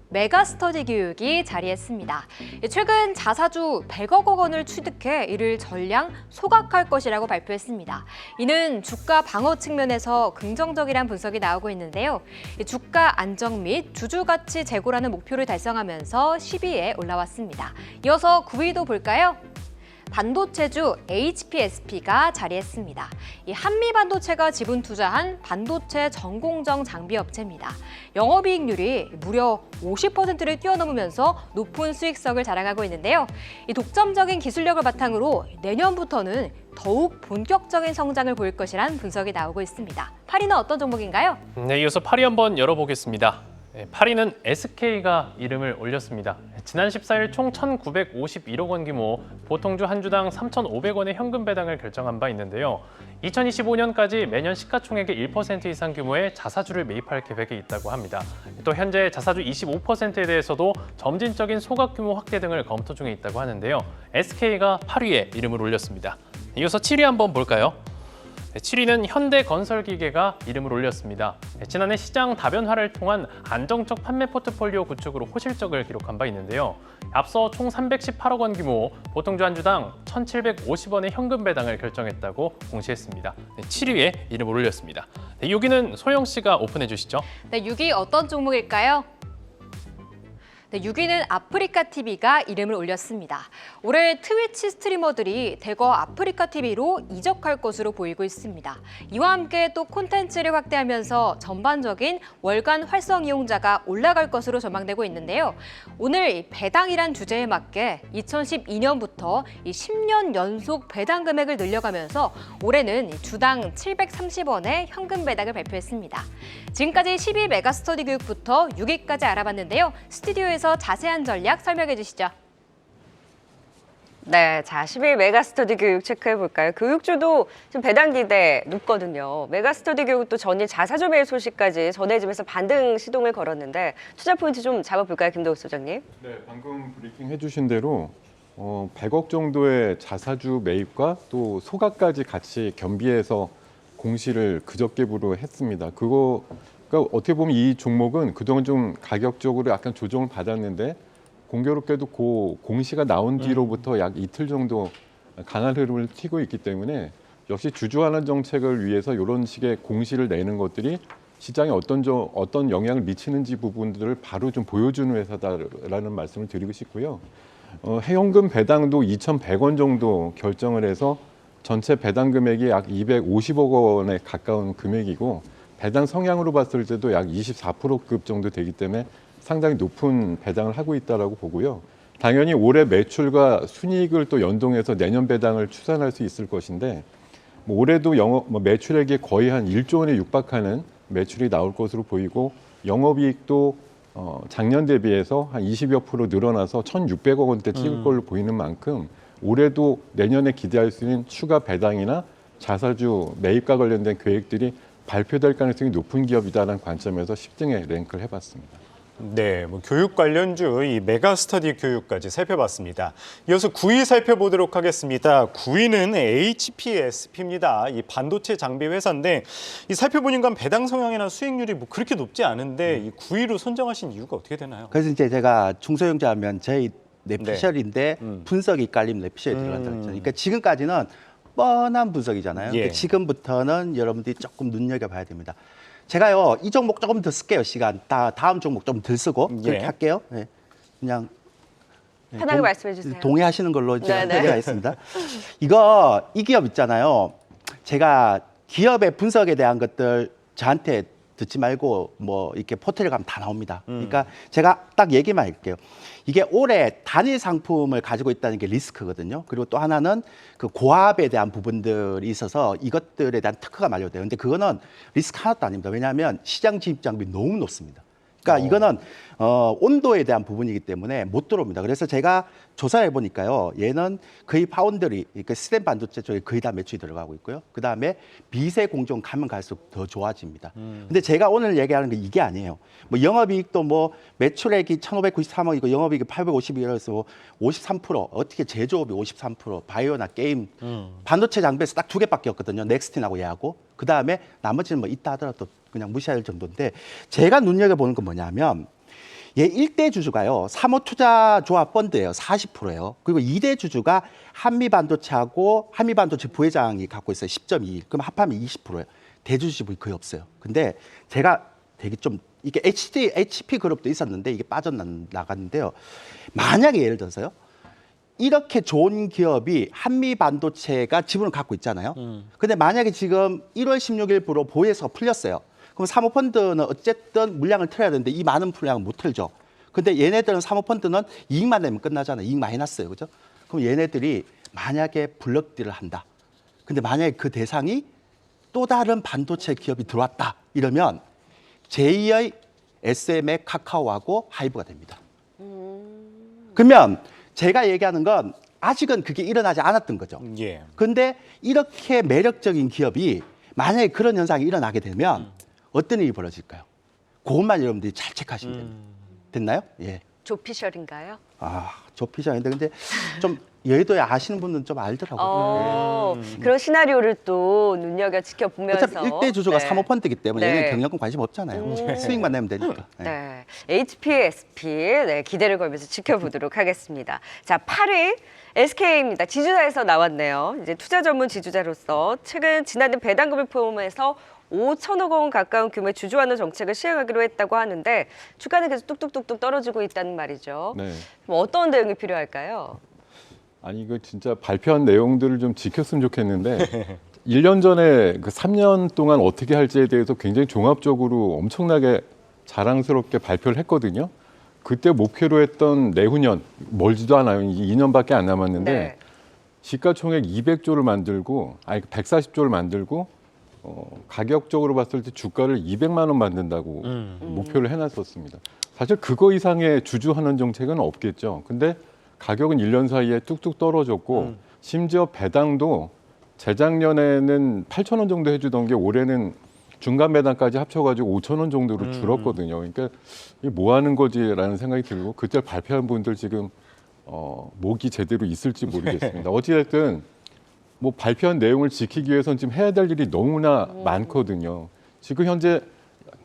메가스터디 교육이 자리했습니다. 최근 자사주 100억 원을 취득해 이를 전량 소각할 것이라고 발표했습니다. 이는 주가 방어 측면에서 긍정적이라는 분석이 나오고 있는데요. 주가 안정 및 주주 가치 제고라는 목표를 달성하면서 10위에 올라왔습니다. 이어서 9위도 볼까요? 반도체주 HPSP가 자리했습니다. 이 한미반도체가 지분 투자한 반도체 전공정 장비 업체입니다. 영업이익률이 무려 50%를 뛰어넘으면서 높은 수익성을 자랑하고 있는데요. 이 독점적인 기술력을 바탕으로 내년부터는 더욱 본격적인 성장을 보일 것이란 분석이 나오고 있습니다. 8위는 어떤 종목인가요? 네, 이어서 8위 한번 열어보겠습니다. 8위는 SK가 이름을 올렸습니다. 지난 14일 총 1,951억 원 규모 보통주 한 주당 3,500원의 현금 배당을 결정한 바 있는데요. 2025년까지 매년 시가총액의 1% 이상 규모의 자사주를 매입할 계획이 있다고 합니다. 또 현재 자사주 25%에 대해서도 점진적인 소각 규모 확대 등을 검토 중에 있다고 하는데요. SK가 8위에 이름을 올렸습니다. 이어서 7위 한번 볼까요? 7위는 현대건설기계가 이름을 올렸습니다. 지난해 시장 다변화를 통한 안정적 판매 포트폴리오 구축으로 호실적을 기록한 바 있는데요. 앞서 총 318억 원 규모, 보통주 한 주당 1,750원의 현금 배당을 결정했다고 공시했습니다. 7위에 이름을 올렸습니다. 6위는 소영 씨가 오픈해 주시죠. 네, 6위 어떤 종목일까요? 네, 6위는 아프리카TV가 이름을 올렸습니다. 올해 트위치 스트리머들이 대거 아프리카TV로 이적할 것으로 보이고 있습니다. 이와 함께 또 콘텐츠를 확대하면서 전반적인 월간 활성 이용자가 올라갈 것으로 전망되고 있는데요. 오늘 이 배당이란 주제에 맞게 2012년부터 이 10년 연속 배당 금액을 늘려가면서 올해는 주당 730원의 현금 배당을 발표했습니다. 지금까지 10위 메가스터디 교육부터 6위까지 알아봤는데요. 스튜디오에서 자세한 전략 설명해 주시죠. 네, 자 10위 메가스터디 교육 체크해 볼까요? 교육주도 지금 배당 기대 높거든요. 메가스터디 교육도 전일 자사주 매입 소식까지 전해지면서 반등 시동을 걸었는데 투자 포인트 좀 잡아볼까요, 김도욱 소장님? 네, 방금 브리핑 해주신 대로 100억 정도의 자사주 매입과 또 소각까지 같이 겸비해서 공시를 그저께부로 했습니다. 그러니까 어떻게 보면 이 종목은 그동안 좀 가격적으로 약간 조정을 받았는데 공교롭게도 그 공시가 나온 뒤로부터 약 이틀 정도 강한 흐름을 튀고 있기 때문에 역시 주주환원 정책을 위해서 이런 식의 공시를 내는 것들이 시장에 어떤 영향을 미치는지 부분들을 바로 좀 보여주는 회사다라는 말씀을 드리고 싶고요. 해연금 배당도 2,100원 정도 결정을 해서 전체 배당 금액이 약 250억 원에 가까운 금액이고 배당 성향으로 봤을 때도 약 24%급 정도 되기 때문에 상당히 높은 배당을 하고 있다라고 보고요. 당연히 올해 매출과 순이익을 또 연동해서 내년 배당을 추산할 수 있을 것인데 올해도 매출액이 거의 한 1조 원에 육박하는 매출이 나올 것으로 보이고 영업이익도 작년 대비해서 한 20여 프로 늘어나서 1,600억 원대 찍을 걸로 보이는 만큼 올해도 내년에 기대할 수 있는 추가 배당이나 자사주 매입과 관련된 계획들이 발표될 가능성이 높은 기업이다라는 관점에서 10등에 랭크를 해봤습니다. 네, 교육 관련주 이 메가스터디 교육까지 살펴봤습니다. 이어서 9위 살펴보도록 하겠습니다. 9위는 HPSP입니다. 이 반도체 장비 회사인데 이 살펴보니까 배당 성향이나 수익률이 뭐 그렇게 높지 않은데 이 9위로 선정하신 이유가 어떻게 되나요? 그래서 이제 제가 중소형자 하면 저희 뇌피셜인데 분석이 깔리면 뇌피셜에 들어간다고 했잖아요. 그러니까 지금까지는 뻔한 분석이잖아요. 예. 그러니까 지금부터는 여러분들이 조금 눈여겨봐야 됩니다. 제가요 이 종목 조금 더 쓸게요. 시간 다음 종목 좀 덜 쓰고 그렇게 예. 할게요. 네. 그냥 편하게 말씀해 주세요. 동의하시는 걸로 제가 네네. 하겠습니다. 이 기업 있잖아요. 제가 기업의 분석에 대한 것들 저한테 듣지 말고 뭐 이렇게 포털에 가면 다 나옵니다. 그러니까 제가 딱 얘기만 할게요. 이게 올해 단일 상품을 가지고 있다는 게 리스크거든요. 그리고 또 하나는 그 고압에 대한 부분들이 있어서 이것들에 대한 특허가 만료돼요. 근데 그거는 리스크 하나도 아닙니다. 왜냐하면 시장 진입 장벽이 너무 높습니다. 그러니까 이거는 온도에 대한 부분이기 때문에 못 들어옵니다. 그래서 제가 조사해 보니까요, 얘는 거의 파운드리, 그러니까 스램 반도체 쪽에 거의 다 매출이 들어가고 있고요. 그 다음에 미세 공정 가면 갈수록 더 좋아집니다. 근데 제가 오늘 얘기하는 게 이게 아니에요. 뭐 영업이익도 뭐 매출액이 1,593억이고 영업이익이 852억에서 뭐 53%, 어떻게 제조업이 53%, 바이오나 게임, 반도체 장비에서 딱 두 개밖에 없거든요. 넥스틴하고 얘하고. 그 다음에 나머지는 뭐 있다 하더라도 그냥 무시할 정도인데 제가 눈여겨보는 건 뭐냐면 얘 1대 주주가요. 사모투자조합 펀드예요. 40%예요. 그리고 2대 주주가 한미반도체하고 한미반도체 부회장이 갖고 있어요. 10.21. 그럼 합하면 20%예요. 대주주 지분이 거의 없어요. 근데 제가 되게 좀 이게 HP 그룹도 있었는데 이게 빠져나갔는데요. 만약에 예를 들어서요. 이렇게 좋은 기업이 한미반도체가 지분을 갖고 있잖아요. 근데 만약에 지금 1월 16일부로 보유해서 풀렸어요. 그럼 사모펀드는 어쨌든 물량을 틀어야 되는데 이 많은 물량은 못 틀죠. 근데 얘네들은 사모펀드는 이익만 내면 끝나잖아요. 이익 많이 났어요. 그죠? 그럼 얘네들이 만약에 블럭딜을 한다. 근데 만약에 그 대상이 또 다른 반도체 기업이 들어왔다. 이러면 제2의 SM의 카카오하고 하이브가 됩니다. 그러면 제가 얘기하는 건 아직은 그게 일어나지 않았던 거죠. 예. 근데 이렇게 매력적인 기업이 만약에 그런 현상이 일어나게 되면 어떤 일이 벌어질까요? 그것만 여러분들이 잘 체크하시면 됩니다. 됐나요? 예. 조피셜인가요? 조피셜인데 근데 좀 여의도에 아시는 분은 좀 알더라고요. 그런 시나리오를 또 눈여겨 지켜보면서 어차피 일대 주주가 네. 사모펀드이기 때문에 네. 얘는 경영권 관심 없잖아요. 수익만 내면 되니까. 네. 네. HPSP 네, 기대를 걸면서 지켜보도록 하겠습니다. 자, 8위 SK입니다. 지주사에서 나왔네요. 이제 투자 전문 지주사로서 최근 지난해 배당금을 포함해서 5천억 원 가까운 규모의 주주환원 정책을 시행하기로 했다고 하는데 주가는 계속 뚝뚝뚝뚝 떨어지고 있다는 말이죠. 네. 그럼 어떤 대응이 필요할까요? 아니 이거 진짜 발표한 내용들을 좀 지켰으면 좋겠는데 1년 전에 그 3년 동안 어떻게 할지에 대해서 굉장히 종합적으로 엄청나게 자랑스럽게 발표를 했거든요. 그때 목표로 했던 내후년 멀지도 않아요. 2년밖에 안 남았는데 네. 시가총액 200조를 만들고 140조를 만들고 가격적으로 봤을 때 주가를 200만 원 만든다고 목표를 해놨었습니다. 사실 그거 이상의 주주환원 정책은 없겠죠. 근데 가격은 1년 사이에 뚝뚝 떨어졌고 심지어 배당도 재작년에는 8천 원 정도 해주던 게 올해는 중간 배당까지 합쳐가지고 5천 원 정도로 줄었거든요. 그러니까 이게 뭐 하는 거지라는 생각이 들고 그때 발표한 분들 지금 목이 제대로 있을지 모르겠습니다. 어찌됐든 뭐 발표한 내용을 지키기 위해서는 지금 해야 될 일이 너무나 많거든요. 지금 현재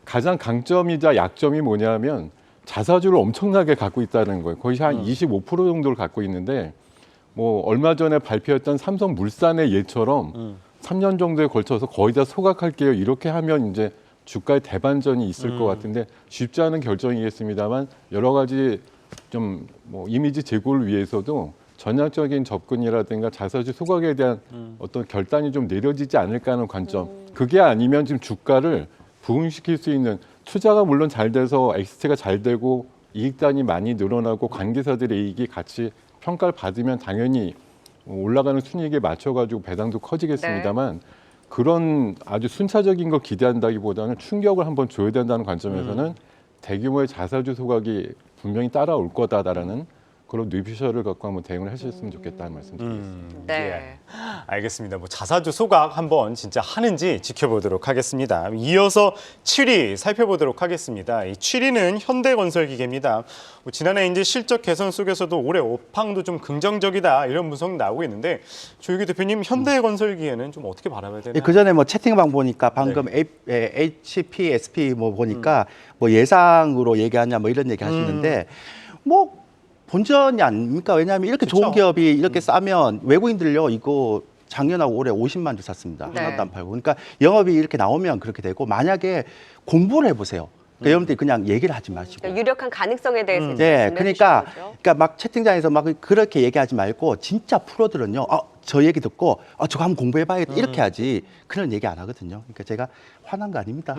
가장 강점이자 약점이 뭐냐면 자사주를 엄청나게 갖고 있다는 거예요. 거의 한 25% 정도를 갖고 있는데 뭐 얼마 전에 발표했던 삼성물산의 예처럼 3년 정도에 걸쳐서 거의 다 소각할게요. 이렇게 하면 이제 주가의 대반전이 있을 것 같은데 쉽지 않은 결정이겠습니다만 여러 가지 좀 뭐 이미지 제고를 위해서도 전략적인 접근이라든가 자사주 소각에 대한 어떤 결단이 좀 내려지지 않을까 하는 관점. 그게 아니면 지금 주가를 부흥시킬 수 있는 투자가 물론 잘 돼서 엑시트가 잘 되고 이익단이 많이 늘어나고 관계사들의 이익이 같이 평가를 받으면 당연히 올라가는 순이익에 맞춰가지고 배당도 커지겠습니다만 그런 아주 순차적인 걸 기대한다기보다는 충격을 한번 줘야 된다는 관점에서는 대규모의 자사주 소각이 분명히 따라올 거다라는 그런 뇌피셜을 갖고 한번 대응을 하셨으면 좋겠다는 말씀드리겠습니다. 네. 예. 알겠습니다. 뭐 자사주 소각 한번 진짜 하는지 지켜보도록 하겠습니다. 이어서 7위 살펴보도록 하겠습니다. 이 7위는 현대건설기계입니다. 뭐 지난해 이제 실적 개선 속에서도 올해 업황도 좀 긍정적이다 이런 분석 나오고 있는데 조유기 대표님 현대건설기계는 좀 어떻게 바라봐야 되나요? 그 전에 뭐 채팅방 보니까 방금 HPSP 뭐 보니까 뭐 예상으로 얘기하냐 뭐 이런 얘기 하시는데 뭐 본전이 아닙니까? 왜냐하면 이렇게 그쵸? 좋은 기업이 이렇게 싸면 외국인들요 이거 작년하고 올해 50만 주 샀습니다. 네. 하나도 안 팔고. 그러니까 영업이 이렇게 나오면 그렇게 되고 만약에 공부를 해보세요. 그러니까 여러분들이 그냥 얘기를 하지 마시고. 그러니까 유력한 가능성에 대해서 이제 네, 말씀해 그러니까 주신 거죠. 그러니까 막 채팅장에서 막 그렇게 얘기하지 말고 진짜 프로들은요. 저 얘기 듣고 저거 한번 공부해봐야겠다 이렇게 하지 그런 얘기 안 하거든요. 그러니까 제가 화난 거 아닙니다.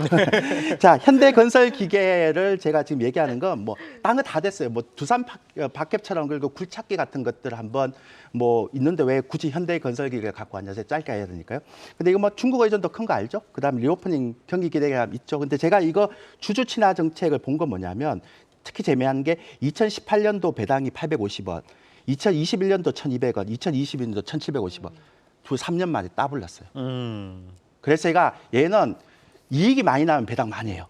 자, 현대건설기계를 제가 지금 얘기하는 건 뭐 딴 거 다 됐어요. 뭐 두산 박캡처럼 그리고 굴착기 같은 것들 한번 뭐 있는데 왜 굳이 현대건설기계 갖고 왔냐? 짧게 해야 되니까요. 근데 이거 뭐 중국 의존도 큰 거 알죠? 그다음 리오프닝 경기 기대가 있죠. 근데 제가 이거 주주 친화 정책을 본 건 뭐냐면 특히 재미난 게 2018년도 배당이 850원, 2021년도 1,200원, 2022년도 1,750원. 두 3년 만에 더블 났어요. 그래서 제가 얘는 이익이 많이 나면 배당 많이 해요.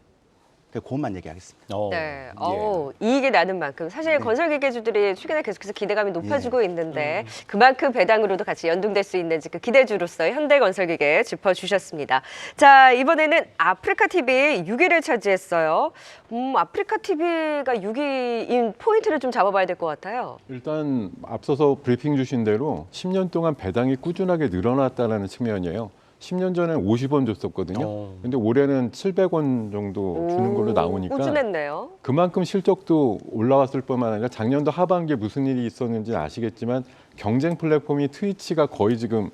그것만 얘기하겠습니다. 네, 예. 이익이 나는 만큼 사실 건설기계주들이 최근에 계속해서 기대감이 높아지고 예. 있는데 그만큼 배당으로도 같이 연동될 수 있는지 그 기대주로서 현대건설기계 짚어주셨습니다. 자, 이번에는 아프리카TV 6위를 차지했어요. 아프리카TV가 6위인 포인트를 좀 잡아봐야 될 것 같아요. 일단 앞서서 브리핑 주신 대로 10년 동안 배당이 꾸준하게 늘어났다는 측면이에요. 10년 전에는 50원 줬었거든요. 근데 올해는 700원 정도 주는 걸로 나오니까 꾸준했네요. 그만큼 실적도 올라왔을 뿐만 아니라 작년도 하반기에 무슨 일이 있었는지 아시겠지만 경쟁 플랫폼이 트위치가 거의 지금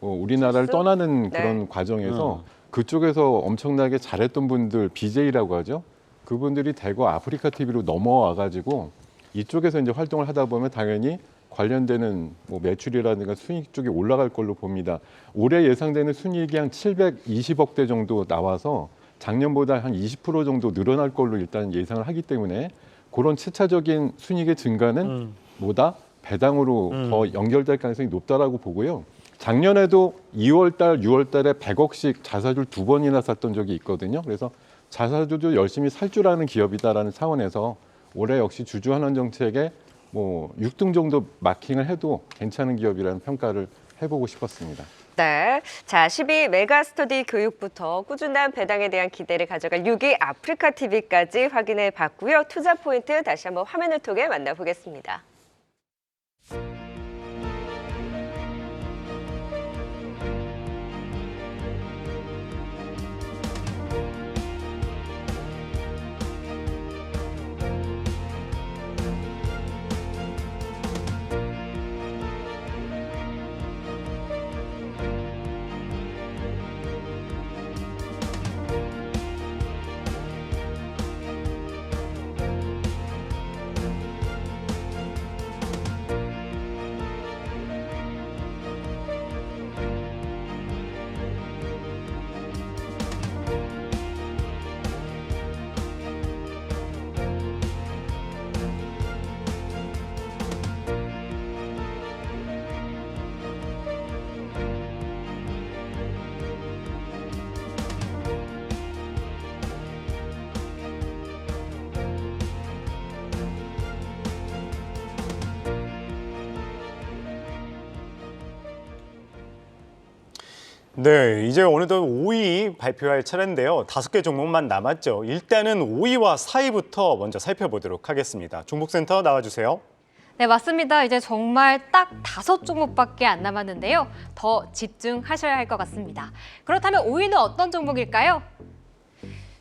우리나라를 떠나는 네. 그런 과정에서 그쪽에서 엄청나게 잘했던 분들 BJ라고 하죠. 그분들이 대거 아프리카 TV로 넘어와가지고 이쪽에서 이제 활동을 하다 보면 당연히 관련되는 뭐 매출이라든가 수익 쪽이 올라갈 걸로 봅니다. 올해 예상되는 순이익이 한 720억대 정도 나와서 작년보다 한 20% 정도 늘어날 걸로 일단 예상을 하기 때문에 그런 차차적인 순이익의 증가는 뭐다? 배당으로 더 연결될 가능성이 높다라고 보고요. 작년에도 2월달, 6월달에 100억씩 자사주를 2번이나 샀던 적이 있거든요. 그래서 자사주도 열심히 살 줄 아는 기업이다라는 차원에서 올해 역시 주주환원 정책에 뭐 6등 정도 마킹을 해도 괜찮은 기업이라는 평가를 해보고 싶었습니다. 네. 자, 12 메가스터디 교육부터 꾸준한 배당에 대한 기대를 가져갈 6위 아프리카 TV까지 확인해 봤고요. 투자 포인트 다시 한번 화면을 통해 만나보겠습니다. 네, 이제 어느덧 5위 발표할 차례인데요. 5개 종목만 남았죠. 일단은 5위와 4위부터 먼저 살펴보도록 하겠습니다. 종목센터 나와주세요. 네, 맞습니다. 이제 정말 딱 5종목밖에 안 남았는데요. 더 집중하셔야 할 것 같습니다. 그렇다면 5위는 어떤 종목일까요?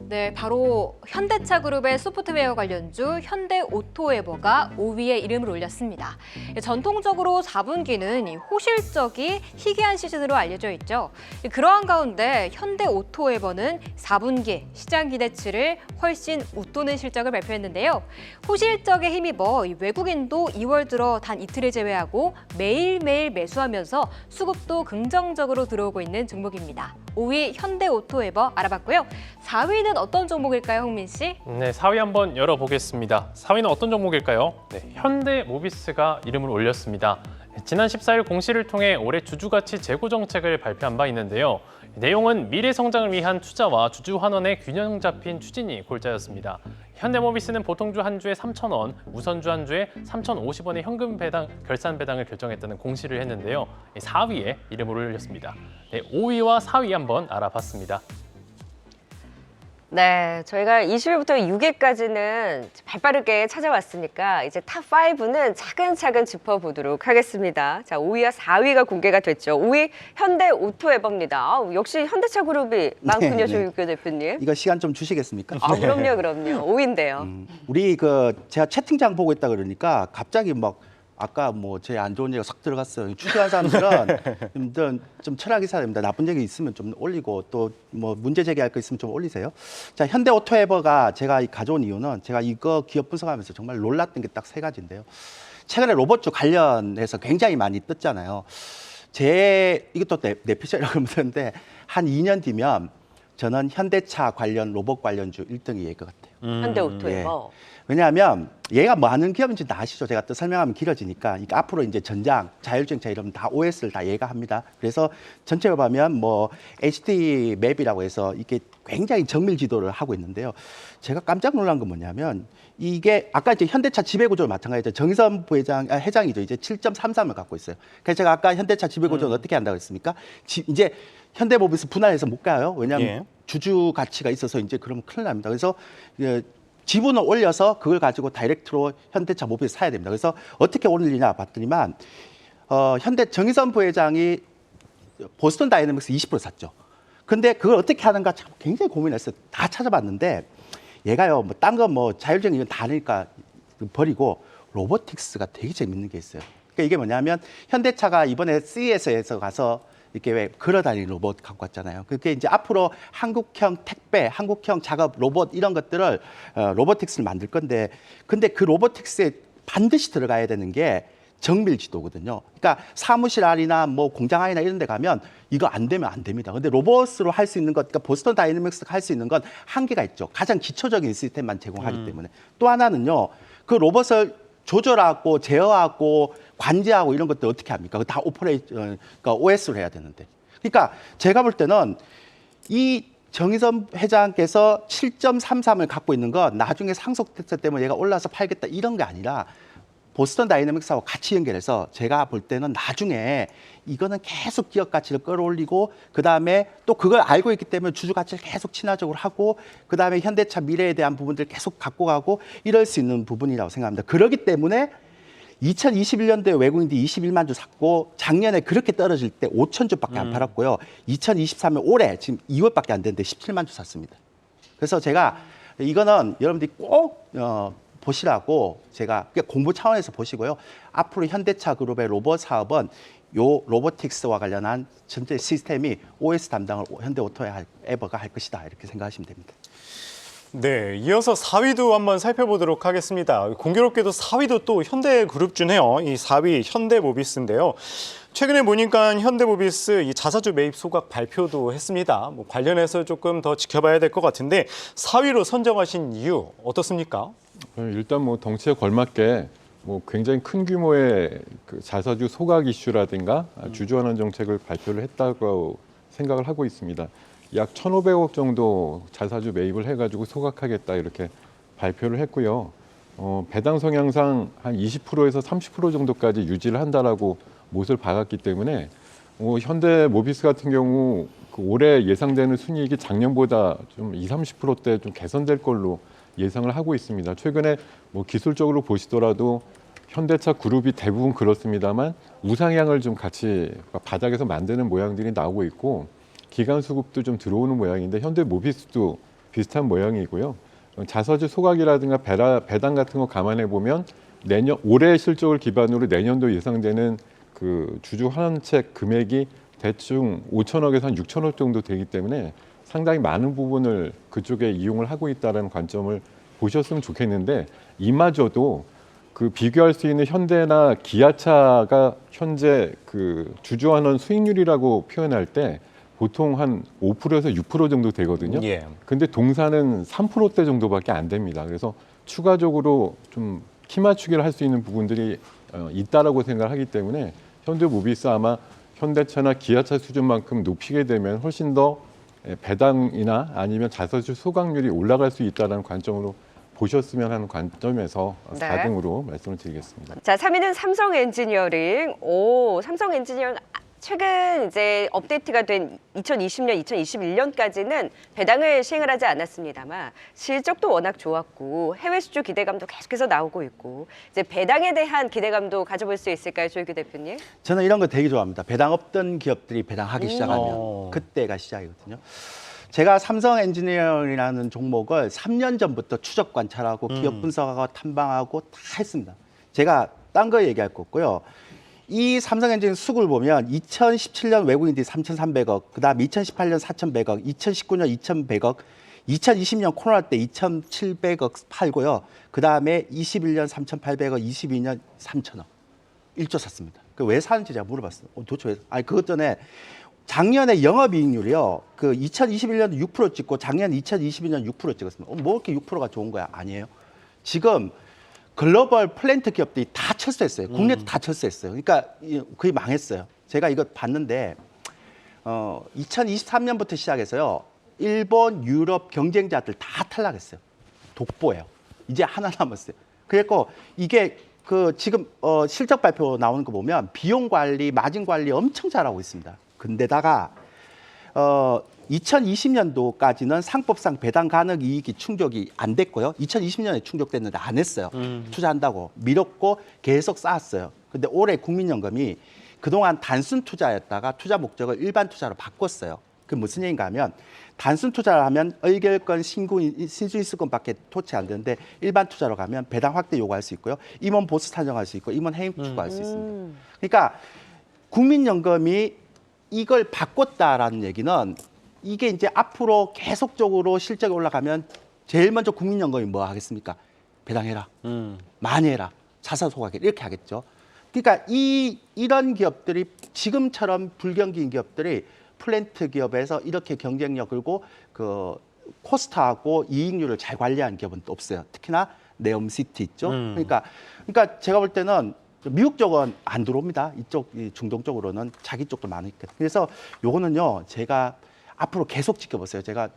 네, 바로 현대차 그룹의 소프트웨어 관련주 현대오토에버가 5위에 이름을 올렸습니다. 전통적으로 4분기는 호실적이 희귀한 시즌으로 알려져 있죠. 그러한 가운데 현대오토에버는 4분기 시장 기대치를 훨씬 웃도는 실적을 발표했는데요. 호실적에 힘입어 외국인도 2월 들어 단 이틀을 제외하고 매일매일 매수하면서 수급도 긍정적으로 들어오고 있는 종목입니다. 5위 현대오토에버 알아봤고요. 4위는 어떤 종목일까요, 홍민 씨? 네, 4위 한번 열어보겠습니다. 4위는 어떤 종목일까요? 네, 현대모비스가 이름을 올렸습니다. 지난 14일 공시를 통해 올해 주주가치 재고 정책을 발표한 바 있는데요. 내용은 미래 성장을 위한 투자와 주주 환원의 균형 잡힌 추진이 골자였습니다. 현대모비스는 보통주 한 주에 3,000원, 우선주 한 주에 3,050원의 현금 배당, 결산 배당을 결정했다는 공시를 했는데요. 4위에 이름을 올렸습니다. 네, 5위와 4위 한번 알아봤습니다. 네, 저희가 20위부터 6위까지는 발빠르게 찾아왔으니까 이제 탑5는 차근차근 짚어보도록 하겠습니다. 자, 5위와 4위가 공개가 됐죠. 5위 현대오토에버입니다. 역시 현대차 그룹이 많군요, 네, 조윤규 대표님. 이거 시간 좀 주시겠습니까? 아, 그럼요. 5위인데요. 우리 제가 채팅창 보고 있다 그러니까 갑자기 막 아까 뭐 제 안 좋은 얘기가 싹 들어갔어요. 추천한 사람들은 좀 철학이 있어야 됩니다. 나쁜 얘기 있으면 좀 올리고 또 뭐 문제 제기할 거 있으면 좀 올리세요. 자, 현대오토에버가 제가 가져온 이유는 제가 이거 기업 분석하면서 정말 놀랐던 게 딱 3가지인데요. 최근에 로봇주 관련해서 굉장히 많이 떴잖아요. 이것도 내 피셜이라고 하는데 한 2년 뒤면 저는 현대차 관련 로봇 관련주 1등이 것 같아요. 현대오토에버. 왜냐하면 얘가 뭐 하는 기업인지 다 아시죠? 제가 또 설명하면 길어지니까. 그러니까 앞으로 이제 전장, 자율주행차 이러면 다 OS를 다 얘가 합니다. 그래서 전체로 보면 뭐 HD 맵이라고 해서 이게 굉장히 정밀 지도를 하고 있는데요. 제가 깜짝 놀란 건 뭐냐면 이게 아까 이제 현대차 지배구조와 마찬가지죠. 정의선 회장이죠. 이제 7.33을 갖고 있어요. 그래서 제가 아까 현대차 지배구조는 어떻게 한다고 했습니까? 이제 현대모비스 분할해서 못 가요. 왜냐하면 주주 가치가 있어서 이제 그러면 큰일 납니다. 그래서 지분을 올려서 그걸 가지고 다이렉트로 현대차 모비스 사야 됩니다. 그래서 어떻게 올리냐 봤더니만 현대 정의선 부회장이 보스턴 다이내믹스 20% 샀죠. 근데 그걸 어떻게 하는가 참 굉장히 고민했어요. 다 찾아봤는데 얘가요, 뭐 딴 거 뭐 자율주행 이건 다 하니까 버리고 로보틱스가 되게 재밌는 게 있어요. 그러니까 이게 뭐냐면 현대차가 이번에 CES에서 가서 이렇게 왜 걸어다니는 로봇 갖고 왔잖아요. 그게 이제 앞으로 한국형 택배, 한국형 작업 로봇 이런 것들을 로보틱스를 만들 건데, 근데 그 로보틱스에 반드시 들어가야 되는 게 정밀 지도거든요. 그러니까 사무실 안이나 뭐 공장 안이나 이런 데 가면 이거 안 되면 안 됩니다. 근데 로봇으로 할 수 있는 것, 그러니까 보스턴 다이내믹스가 할 수 있는 건 한계가 있죠. 가장 기초적인 시스템만 제공하기 때문에. 또 하나는요, 그 로봇을 조절하고 제어하고 관제하고 이런 것들 어떻게 합니까? 다 그러니까 OS를 해야 되는데. 그러니까 제가 볼 때는 이 정의선 회장께서 7.33을 갖고 있는 건 나중에 상속 대책 때문에 얘가 올라서 팔겠다 이런 게 아니라 보스턴 다이내믹스하고 같이 연결해서 제가 볼 때는 나중에 이거는 계속 기업 가치를 끌어올리고 그다음에 또 그걸 알고 있기 때문에 주주 가치를 계속 친화적으로 하고 그다음에 현대차 미래에 대한 부분들 계속 갖고 가고 이럴 수 있는 부분이라고 생각합니다. 그렇기 때문에 2021년도에 외국인들이 21만 주 샀고 작년에 그렇게 떨어질 때 5천 주밖에 안 팔았고요. 2023년 올해 지금 2월밖에 안 됐는데 17만 주 샀습니다. 그래서 제가 이거는 여러분들이 꼭 보시라고 제가 공부 차원에서 보시고요. 앞으로 현대차 그룹의 로봇 사업은 요 로보틱스와 관련한 전체 시스템이 OS 담당을 현대오토에버가 할 것이다 이렇게 생각하시면 됩니다. 네, 이어서 4위도 한번 살펴보도록 하겠습니다. 공교롭게도 4위도 또 현대그룹 주네요. 이 4위 현대모비스인데요. 최근에 보니까 현대모비스 이 자사주 매입 소각 발표도 했습니다. 뭐 관련해서 조금 더 지켜봐야 될 것 같은데 4위로 선정하신 이유 어떻습니까? 일단 뭐 덩치에 걸맞게 뭐 굉장히 큰 규모의 그 자사주 소각 이슈라든가 주주환원 정책을 발표를 했다고 생각을 하고 있습니다. 약 1,500억 정도 자사주 매입을 해가지고 소각하겠다 이렇게 발표를 했고요. 배당 성향상 한 20%에서 30% 정도까지 유지를 한다라고 못을 박았기 때문에 현대모비스 같은 경우 그 올해 예상되는 순이익이 작년보다 좀 30-30%대 좀 개선될 걸로 예상을 하고 있습니다. 최근에 뭐 기술적으로 보시더라도 현대차 그룹이 대부분 그렇습니다만 우상향을 좀 같이 바닥에서 만드는 모양들이 나오고 있고 기간 수급도 좀 들어오는 모양인데 현대모비스도 비슷한 모양이고요. 자사주 소각이라든가 배당 같은 거 감안해 보면 올해 실적을 기반으로 내년도 예상되는 그 주주 환원책 금액이 대충 5천억에서 한 6천억 정도 되기 때문에 상당히 많은 부분을 그쪽에 이용을 하고 있다는 관점을 보셨으면 좋겠는데 이마저도 그 비교할 수 있는 현대나 기아차가 현재 그 주주 환원 수익률이라고 표현할 때 보통 한 5%에서 6% 정도 되거든요. 예. 근데 동사는 3%대 정도밖에 안 됩니다. 그래서 추가적으로 좀 키 맞추기를 할 수 있는 부분들이 있다라고 생각하기 때문에 현대모비스 아마 현대차나 기아차 수준만큼 높이게 되면 훨씬 더 배당이나 아니면 자사주 소각률이 올라갈 수 있다는 관점으로 보셨으면 하는 관점에서 네. 4등으로 말씀을 드리겠습니다. 자, 3위는 삼성 엔지니어링. 오, 삼성 엔지니어링 최근 이제 업데이트가 된 2020년, 2021년까지는 배당을 시행을 하지 않았습니다만 실적도 워낙 좋았고 해외 수주 기대감도 계속해서 나오고 있고 이제 배당에 대한 기대감도 가져볼 수 있을까요, 조일규 대표님? 저는 이런 거 되게 좋아합니다. 배당 없던 기업들이 배당하기 시작하면 그때가 시작이거든요. 제가 삼성 엔지니어링이라는 종목을 3년 전부터 추적 관찰하고 기업 분석하고 탐방하고 다 했습니다. 제가 딴 거 얘기할 거 없고요. 이 삼성 엔지니어링 수급을 보면 2017년 외국인들이 3,300억, 그다음 2018년 4,100억, 2019년 2,100억, 2020년 코로나 때 2,700억 팔고요. 그다음에 21년 3,800억, 22년 3,000억. 1조 샀습니다. 그 왜 사는지 제가 물어봤어요. 도대체 왜? 아니 그것 전에 작년에 영업이익률이요. 그 2021년 6% 찍고 작년 2022년 6% 찍었습니다. 뭐 이렇게 6%가 좋은 거야? 아니에요. 지금 글로벌 플랜트 기업들이 다 철수했어요. 국내도 다 철수했어요. 그러니까 거의 망했어요. 제가 이거 봤는데 2023년부터 시작해서요. 일본, 유럽 경쟁자들 다 탈락했어요. 독보예요. 이제 하나 남았어요. 그래서 이게 그 지금 실적 발표 나오는 거 보면 비용 관리, 마진 관리 엄청 잘하고 있습니다. 근데다가 2020년도까지는 상법상 배당 가능 이익이 충족이 안 됐고요. 2020년에 충족됐는데 안 했어요. 투자한다고 미뤘고 계속 쌓았어요. 근데 올해 국민연금이 그동안 단순 투자였다가 투자 목적을 일반 투자로 바꿨어요. 그 무슨 얘기인가 하면 단순 투자를 하면 의결권, 신주인수권밖에 토치 안 되는데 일반 투자로 가면 배당 확대 요구할 수 있고요. 임원 보수 산정할 수 있고 임원 해임 추구할 수 있습니다. 그러니까 국민연금이 이걸 바꿨다라는 얘기는 이게 이제 앞으로 계속적으로 실적이 올라가면 제일 먼저 국민연금이 뭐 하겠습니까? 배당해라, 많이 해라, 자사 소각해 이렇게 하겠죠. 그러니까 이런 기업들이 지금처럼 불경기인 기업들이 플랜트 기업에서 이렇게 경쟁력 끌고 그 코스트하고 이익률을 잘 관리하는 기업은 또 없어요. 특히나 네옴시티 있죠. 그러니까 제가 볼 때는 미국 쪽은 안 들어옵니다. 이쪽 중동 쪽으로는 자기 쪽도 많으니까. 그래서 요거는요 제가 앞으로 계속 지켜보세요. 제가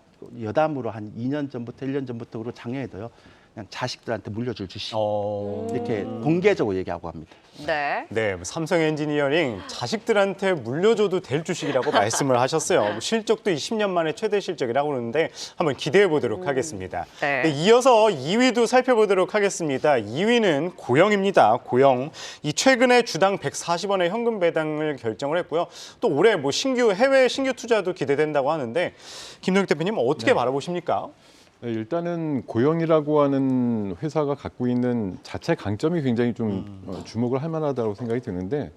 여담으로 한 2년 전부터 1년 전부터 그리고 작년에도요 그냥 자식들한테 물려줄 주식 어. 이렇게 공개적으로 얘기하고 합니다. 네. 네, 뭐 삼성 엔지니어링 자식들한테 물려줘도 될 주식이라고 말씀을 하셨어요. 뭐 실적도 20년 만에 최대 실적이라고 그러는데 한번 기대해 보도록 하겠습니다. 네. 네, 이어서 2위도 살펴보도록 하겠습니다. 2위는 고영입니다. 고영. 이 최근에 주당 140원의 현금 배당을 결정을 했고요. 또 올해 뭐 해외 신규 투자도 기대된다고 하는데 김동익 대표님 어떻게 바라보십니까? 네, 일단은 고영이라고 하는 회사가 갖고 있는 자체 강점이 굉장히 좀 주목을 할 만하다고 생각이 드는데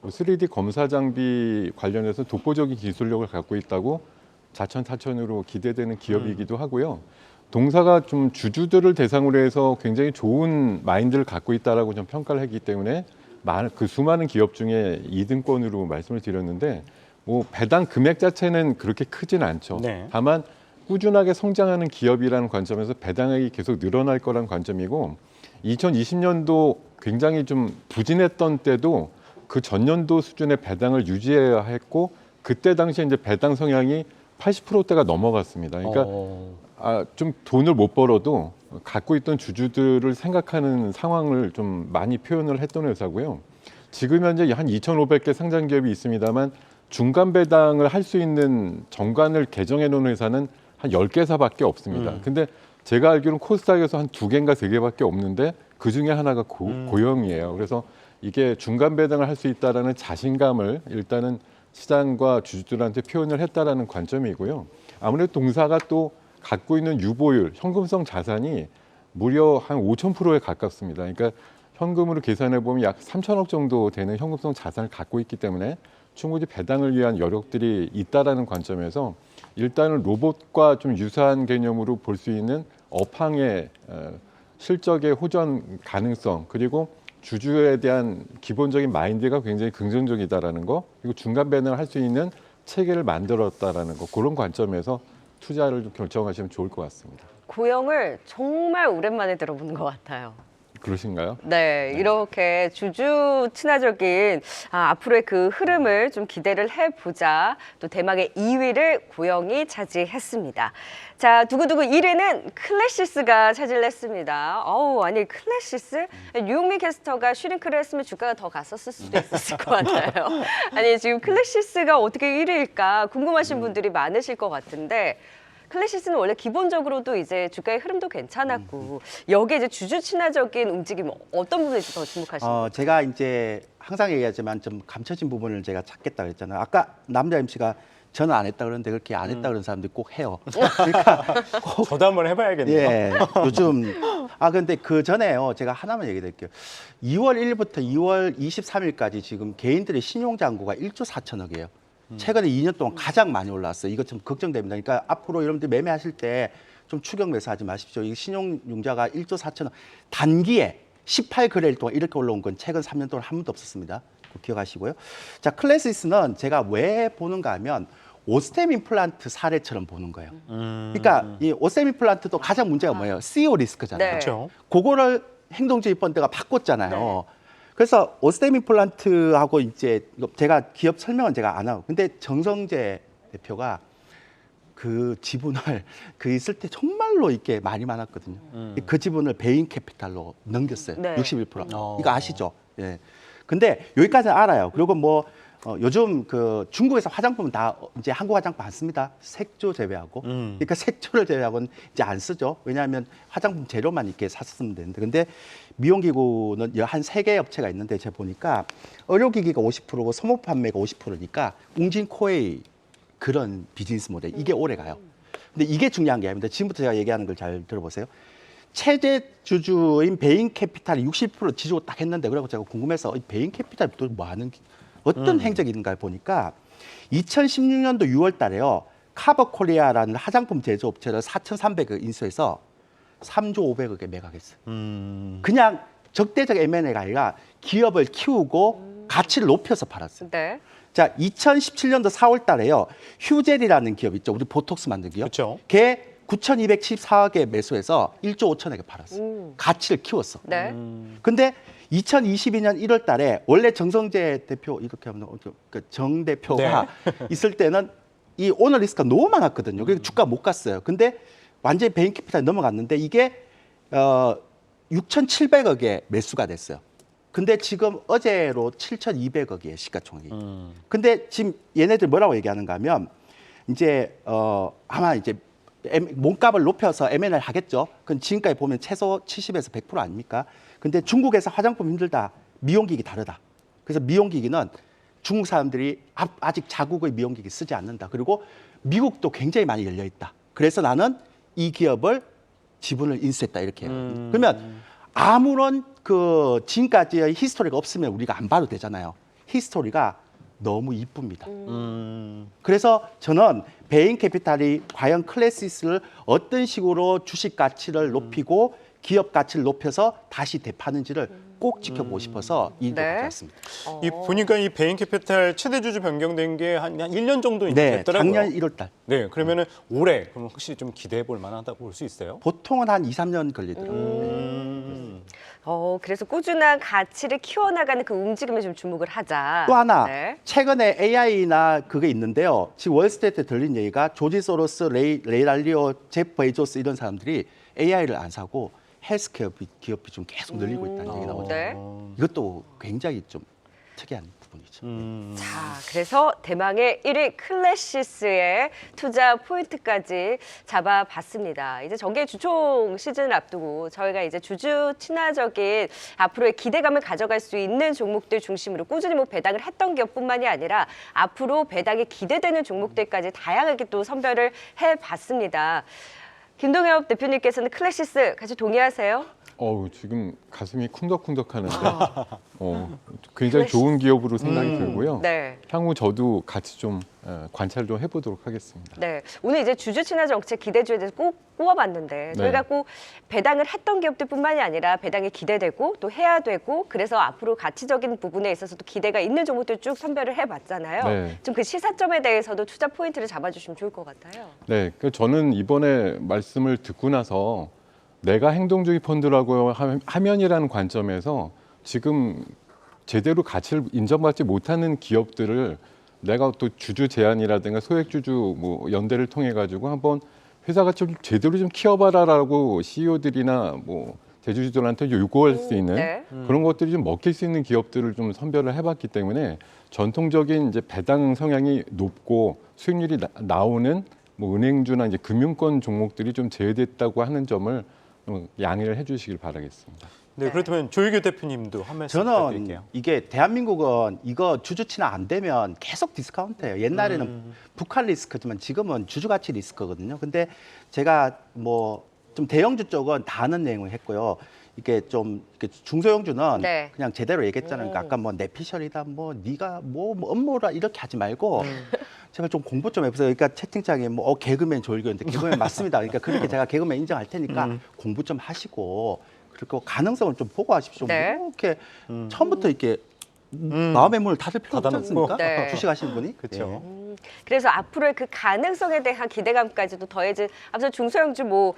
3D 검사 장비 관련해서 독보적인 기술력을 갖고 있다고 자천타천으로 기대되는 기업이기도 하고요. 동사가 좀 주주들을 대상으로 해서 굉장히 좋은 마인드를 갖고 있다라고 좀 평가를 했기 때문에 그 수많은 기업 중에 2등권으로 말씀을 드렸는데 뭐 배당 금액 자체는 그렇게 크진 않죠. 네. 다만 꾸준하게 성장하는 기업이라는 관점에서 배당액이 계속 늘어날 거란 관점이고 2020년도 굉장히 좀 부진했던 때도 그 전년도 수준의 배당을 유지해야 했고 그때 당시에 이제 배당 성향이 80%대가 넘어갔습니다. 그러니까 좀 돈을 못 벌어도 갖고 있던 주주들을 생각하는 상황을 좀 많이 표현을 했던 회사고요. 지금 현재 한 2,500개 상장 기업이 있습니다만 중간 배당을 할 수 있는 정관을 개정해 놓은 회사는 한 10개사밖에 없습니다. 근데 제가 알기로는 코스닥에서 한 2개인가 3개밖에 없는데 그 중에 하나가 고영이에요. 그래서 이게 중간 배당을 할 수 있다라는 자신감을 일단은 시장과 주주들한테 표현을 했다라는 관점이고요. 아무래도 동사가 또 갖고 있는 유보율, 현금성 자산이 무려 한 5,000%에 가깝습니다. 그러니까 현금으로 계산해 보면 약 3천억 정도 되는 현금성 자산을 갖고 있기 때문에 충분히 배당을 위한 여력들이 있다라는 관점에서 일단은 로봇과 좀 유사한 개념으로 볼 수 있는 업황의 실적의 호전 가능성 그리고 주주에 대한 기본적인 마인드가 굉장히 긍정적이다라는 거 그리고 중간 배당을 할 수 있는 체계를 만들었다라는 거 그런 관점에서 투자를 좀 결정하시면 좋을 것 같습니다. 고영을 정말 오랜만에 들어보는 것 같아요. 그러신가요? 네, 이렇게 주주 친화적인 앞으로의 그 흐름을 좀 기대를 해보자. 또 대망의 2위를 고영이 차지했습니다. 자, 두구두구 1위는 클래시스가 차지를 했습니다. 아니 클래시스? 유용미 캐스터가 슈링크를 했으면 주가가 더 갔었을 수도 있었을 것 같아요. 아니 지금 클래시스가 어떻게 1위일까 궁금하신 분들이 많으실 것 같은데 클래시스는 원래 기본적으로도 이제 주가의 흐름도 괜찮았고 여기에 이제 주주 친화적인 움직임 어떤 부분에 더 주목하시나요? 제가 이제 항상 얘기하지만 좀 감춰진 부분을 제가 찾겠다 그랬잖아요. 아까 남자 MC가 저는 안 했다 그러는데 그렇게 안 했다 그러는 사람들이 꼭 해요. 그러니까 저도 한번 해봐야겠네요. 예, 요즘 근데 그 전에요. 제가 하나만 얘기 드릴게요. 2월 1일부터 2월 23일까지 지금 개인들의 신용 잔고가 1조 4천억이에요. 최근에 2년 동안 가장 많이 올랐어요. 이거 좀 걱정됩니다. 그러니까 앞으로 여러분들 매매하실 때 좀 추격 매수하지 마십시오. 이 신용융자가 1조 4천억 단기에 18거래일 동안 이렇게 올라온 건 최근 3년 동안 한 번도 없었습니다. 기억하시고요. 자, 클래시스는 제가 왜 보는가 하면 오스템 임플란트 사례처럼 보는 거예요. 그러니까 이 오스템 임플란트도 가장 문제가 뭐예요? CEO 리스크잖아요. 네. 그렇죠. 그거를 행동주의 펀드가 바꿨잖아요. 그래서 오스템 임플란트하고 이제 제가 기업 설명은 제가 안 하고 근데 정성재 대표가 그 지분을 그 있을 때 정말로 이렇게 많이 많았거든요. 그 지분을 베인 캐피탈로 넘겼어요. 네. 61%. 이거 아시죠? 예. 근데 여기까지는 알아요. 그리고 뭐 요즘 그 중국에서 화장품은 다 이제 한국 화장품 안 씁니다. 색조 제외하고. 그러니까 색조를 제외하고는 이제 안 쓰죠. 왜냐하면 화장품 재료만 이렇게 샀으면 되는데. 근데 미용기구는 한 3개 업체가 있는데 제가 보니까 의료기기가 50%고 소모 판매가 50%니까 웅진코웨이 그런 비즈니스 모델 이게 오래 가요. 근데 이게 중요한 게 아닙니다. 지금부터 제가 얘기하는 걸 잘 들어보세요. 최대 주주인 베인 캐피탈이 60% 지주고 딱 했는데 그래서 제가 궁금해서 이 베인 캐피탈이 또 뭐 하는 어떤 행적이 있는가 보니까 2016년도 6월 달에요. 카버 코리아라는 화장품 제조업체를 4,300억 인수해서 3조 500억에 매각했어요. 그냥 적대적 M&A가 아니라 기업을 키우고 가치를 높여서 팔았어요. 네. 자, 2017년도 4월 달에요. 휴젤이라는 기업 있죠. 우리 보톡스 만든 기업. 그렇죠. 걔 9,274억에 매수해서 1조 5천억에 팔았어요. 가치를 키웠어. 네. 근데 2022년 1월 달에 원래 정성재 대표 이렇게 하면 정 대표가 있을 때는 이 오너 리스크가 너무 많았거든요. 그래서 주가 못 갔어요. 근데 완전히 베인 캐피탈이 넘어갔는데 이게 6,700억의 매수가 됐어요. 근데 지금 어제로 7,200억이에요, 시가총액이. 근데 지금 얘네들 뭐라고 얘기하는가 하면 이제 아마 이제 몸값을 높여서 M&A 하겠죠. 그건 지금까지 보면 최소 70에서 100% 아닙니까? 근데 중국에서 화장품 힘들다. 미용기기 다르다. 그래서 미용기기는 중국 사람들이 아직 자국의 미용기기 쓰지 않는다. 그리고 미국도 굉장히 많이 열려 있다. 그래서 나는 이 기업을 지분을 인수했다 이렇게 해요. 그러면 아무런 그 지금까지의 히스토리가 없으면 우리가 안 봐도 되잖아요. 히스토리가 너무 이쁩니다. 그래서 저는 베인캐피탈이 과연 클래시스를 어떤 식으로 주식 가치를 높이고 기업 가치를 높여서 다시 되파는지를 꼭 지켜보고 싶어서 이 일도 네. 가져왔습니다. 이 보니까 이 베인캐피탈 최대 주주 변경된 게 한 1년 정도 네, 됐더라고요. 작년 1월 달. 네, 그러면은 올해 그럼 확실히 좀 기대해 볼 만하다고 볼 수 있어요. 보통은 한 2, 3년 걸리더라고요. 그래서 꾸준한 가치를 키워나가는 그 움직임에 좀 주목을 하자. 또 하나 네. 최근에 AI나 그게 있는데요. 지금 월스트리트에 들린 얘기가 조지 소로스, 레이 달리오, 제프 베이조스 이런 사람들이 AI를 안 사고 헬스케어 기업이 좀 계속 늘리고 있다는 얘기 나오죠. 네. 이것도 굉장히 좀 특이한 부분이죠. 자, 그래서 대망의 1위 클래시스의 투자 포인트까지 잡아봤습니다. 이제 정계 주총 시즌을 앞두고 저희가 이제 주주 친화적인 앞으로의 기대감을 가져갈 수 있는 종목들 중심으로 꾸준히 뭐 배당을 했던 기업뿐만이 아니라 앞으로 배당이 기대되는 종목들까지 다양하게 또 선별을 해봤습니다. 김동엽 대표님께서는 클래시스 같이 동의하세요? 지금 가슴이 쿵덕쿵덕하는데 굉장히 좋은 기업으로 생각이 들고요. 네. 향후 저도 같이 좀 관찰을 좀 해보도록 하겠습니다. 네, 오늘 이제 주주 친화 정책 기대주에 대해서 꼭 꼽아봤는데 저희가 꼭 배당을 했던 기업들뿐만이 아니라 배당이 기대되고 또 해야 되고 그래서 앞으로 가치적인 부분에 있어서도 기대가 있는 종목들 쭉 선별을 해봤잖아요. 네. 좀 그 시사점에 대해서도 투자 포인트를 잡아주시면 좋을 것 같아요. 네, 저는 이번에 말씀을 듣고 나서 내가 행동주의 펀드라고 하면이라는 관점에서 지금 제대로 가치를 인정받지 못하는 기업들을 내가 또 주주 제안이라든가 소액주주 뭐 연대를 통해 가지고 한번 회사가 좀 제대로 좀 키워봐라라고 CEO들이나 뭐 대주주들한테 요구할 수 있는 네. 그런 것들이 좀 먹힐 수 있는 기업들을 좀 선별을 해봤기 때문에 전통적인 이제 배당 성향이 높고 수익률이 나오는 뭐 은행주나 이제 금융권 종목들이 좀 제외됐다고 하는 점을 양해를 해주시길 바라겠습니다. 네, 그렇다면 조희교 대표님도 한 말씀 저는 부탁드릴게요. 이게 대한민국은 이거 주주 친화 안 되면 계속 디스카운트예요. 옛날에는 북한 리스크지만 지금은 주주 가치 리스크거든요. 근데 제가 뭐 좀 대형주 쪽은 다 아는 내용을 했고요. 이게 좀 중소형주는 네. 그냥 제대로 얘기했잖아요. 그러니까 아까 뭐 내피셜이다, 뭐 네가 뭐 업무라 이렇게 하지 말고 제발 좀 공부 좀 해보세요. 그러니까 채팅창에 뭐 개그맨 조일교인데 개그맨 맞습니다. 그러니까 그렇게 제가 개그맨 인정할 테니까 공부 좀 하시고 그리고 가능성을 좀 보고 하십시오. 네. 뭐 이렇게 처음부터 이렇게 마음의 문을 닫을 필요 없지 않습니까? 네. 주식하시는 분이. 그렇죠. 그래서 앞으로의 그 가능성에 대한 기대감까지도 더해진 앞서 중소형주 뭐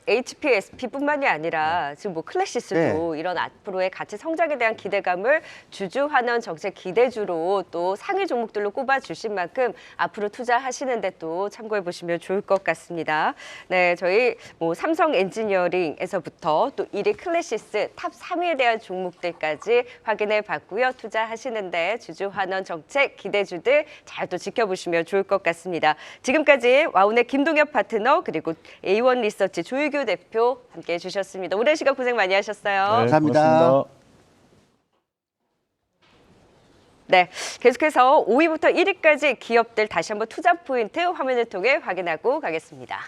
HPSP뿐만이 아니라 지금 뭐 클래시스도 이런 앞으로의 가치 성장에 대한 기대감을 주주 환원 정책 기대주로 또 상위 종목들로 꼽아 주신 만큼 앞으로 투자하시는데 또 참고해 보시면 좋을 것 같습니다. 네, 저희 뭐 삼성 엔지니어링에서부터 또 1위 클래시스 탑 3위에 대한 종목들까지 확인해 봤고요. 투자하시는데 주주 환원 정책 기대주들 잘 또 지켜보시면 좋을 것 같습니다. 지금까지 와운의 김동엽 파트너 그리고 A1 리서치 조희교 대표 함께해 주셨습니다. 오랜 시간 고생 많이 하셨어요. 감사합니다. 고맙습니다. 네, 계속해서 5위부터 1위까지 기업들 다시 한번 투자 포인트 화면을 통해 확인하고 가겠습니다.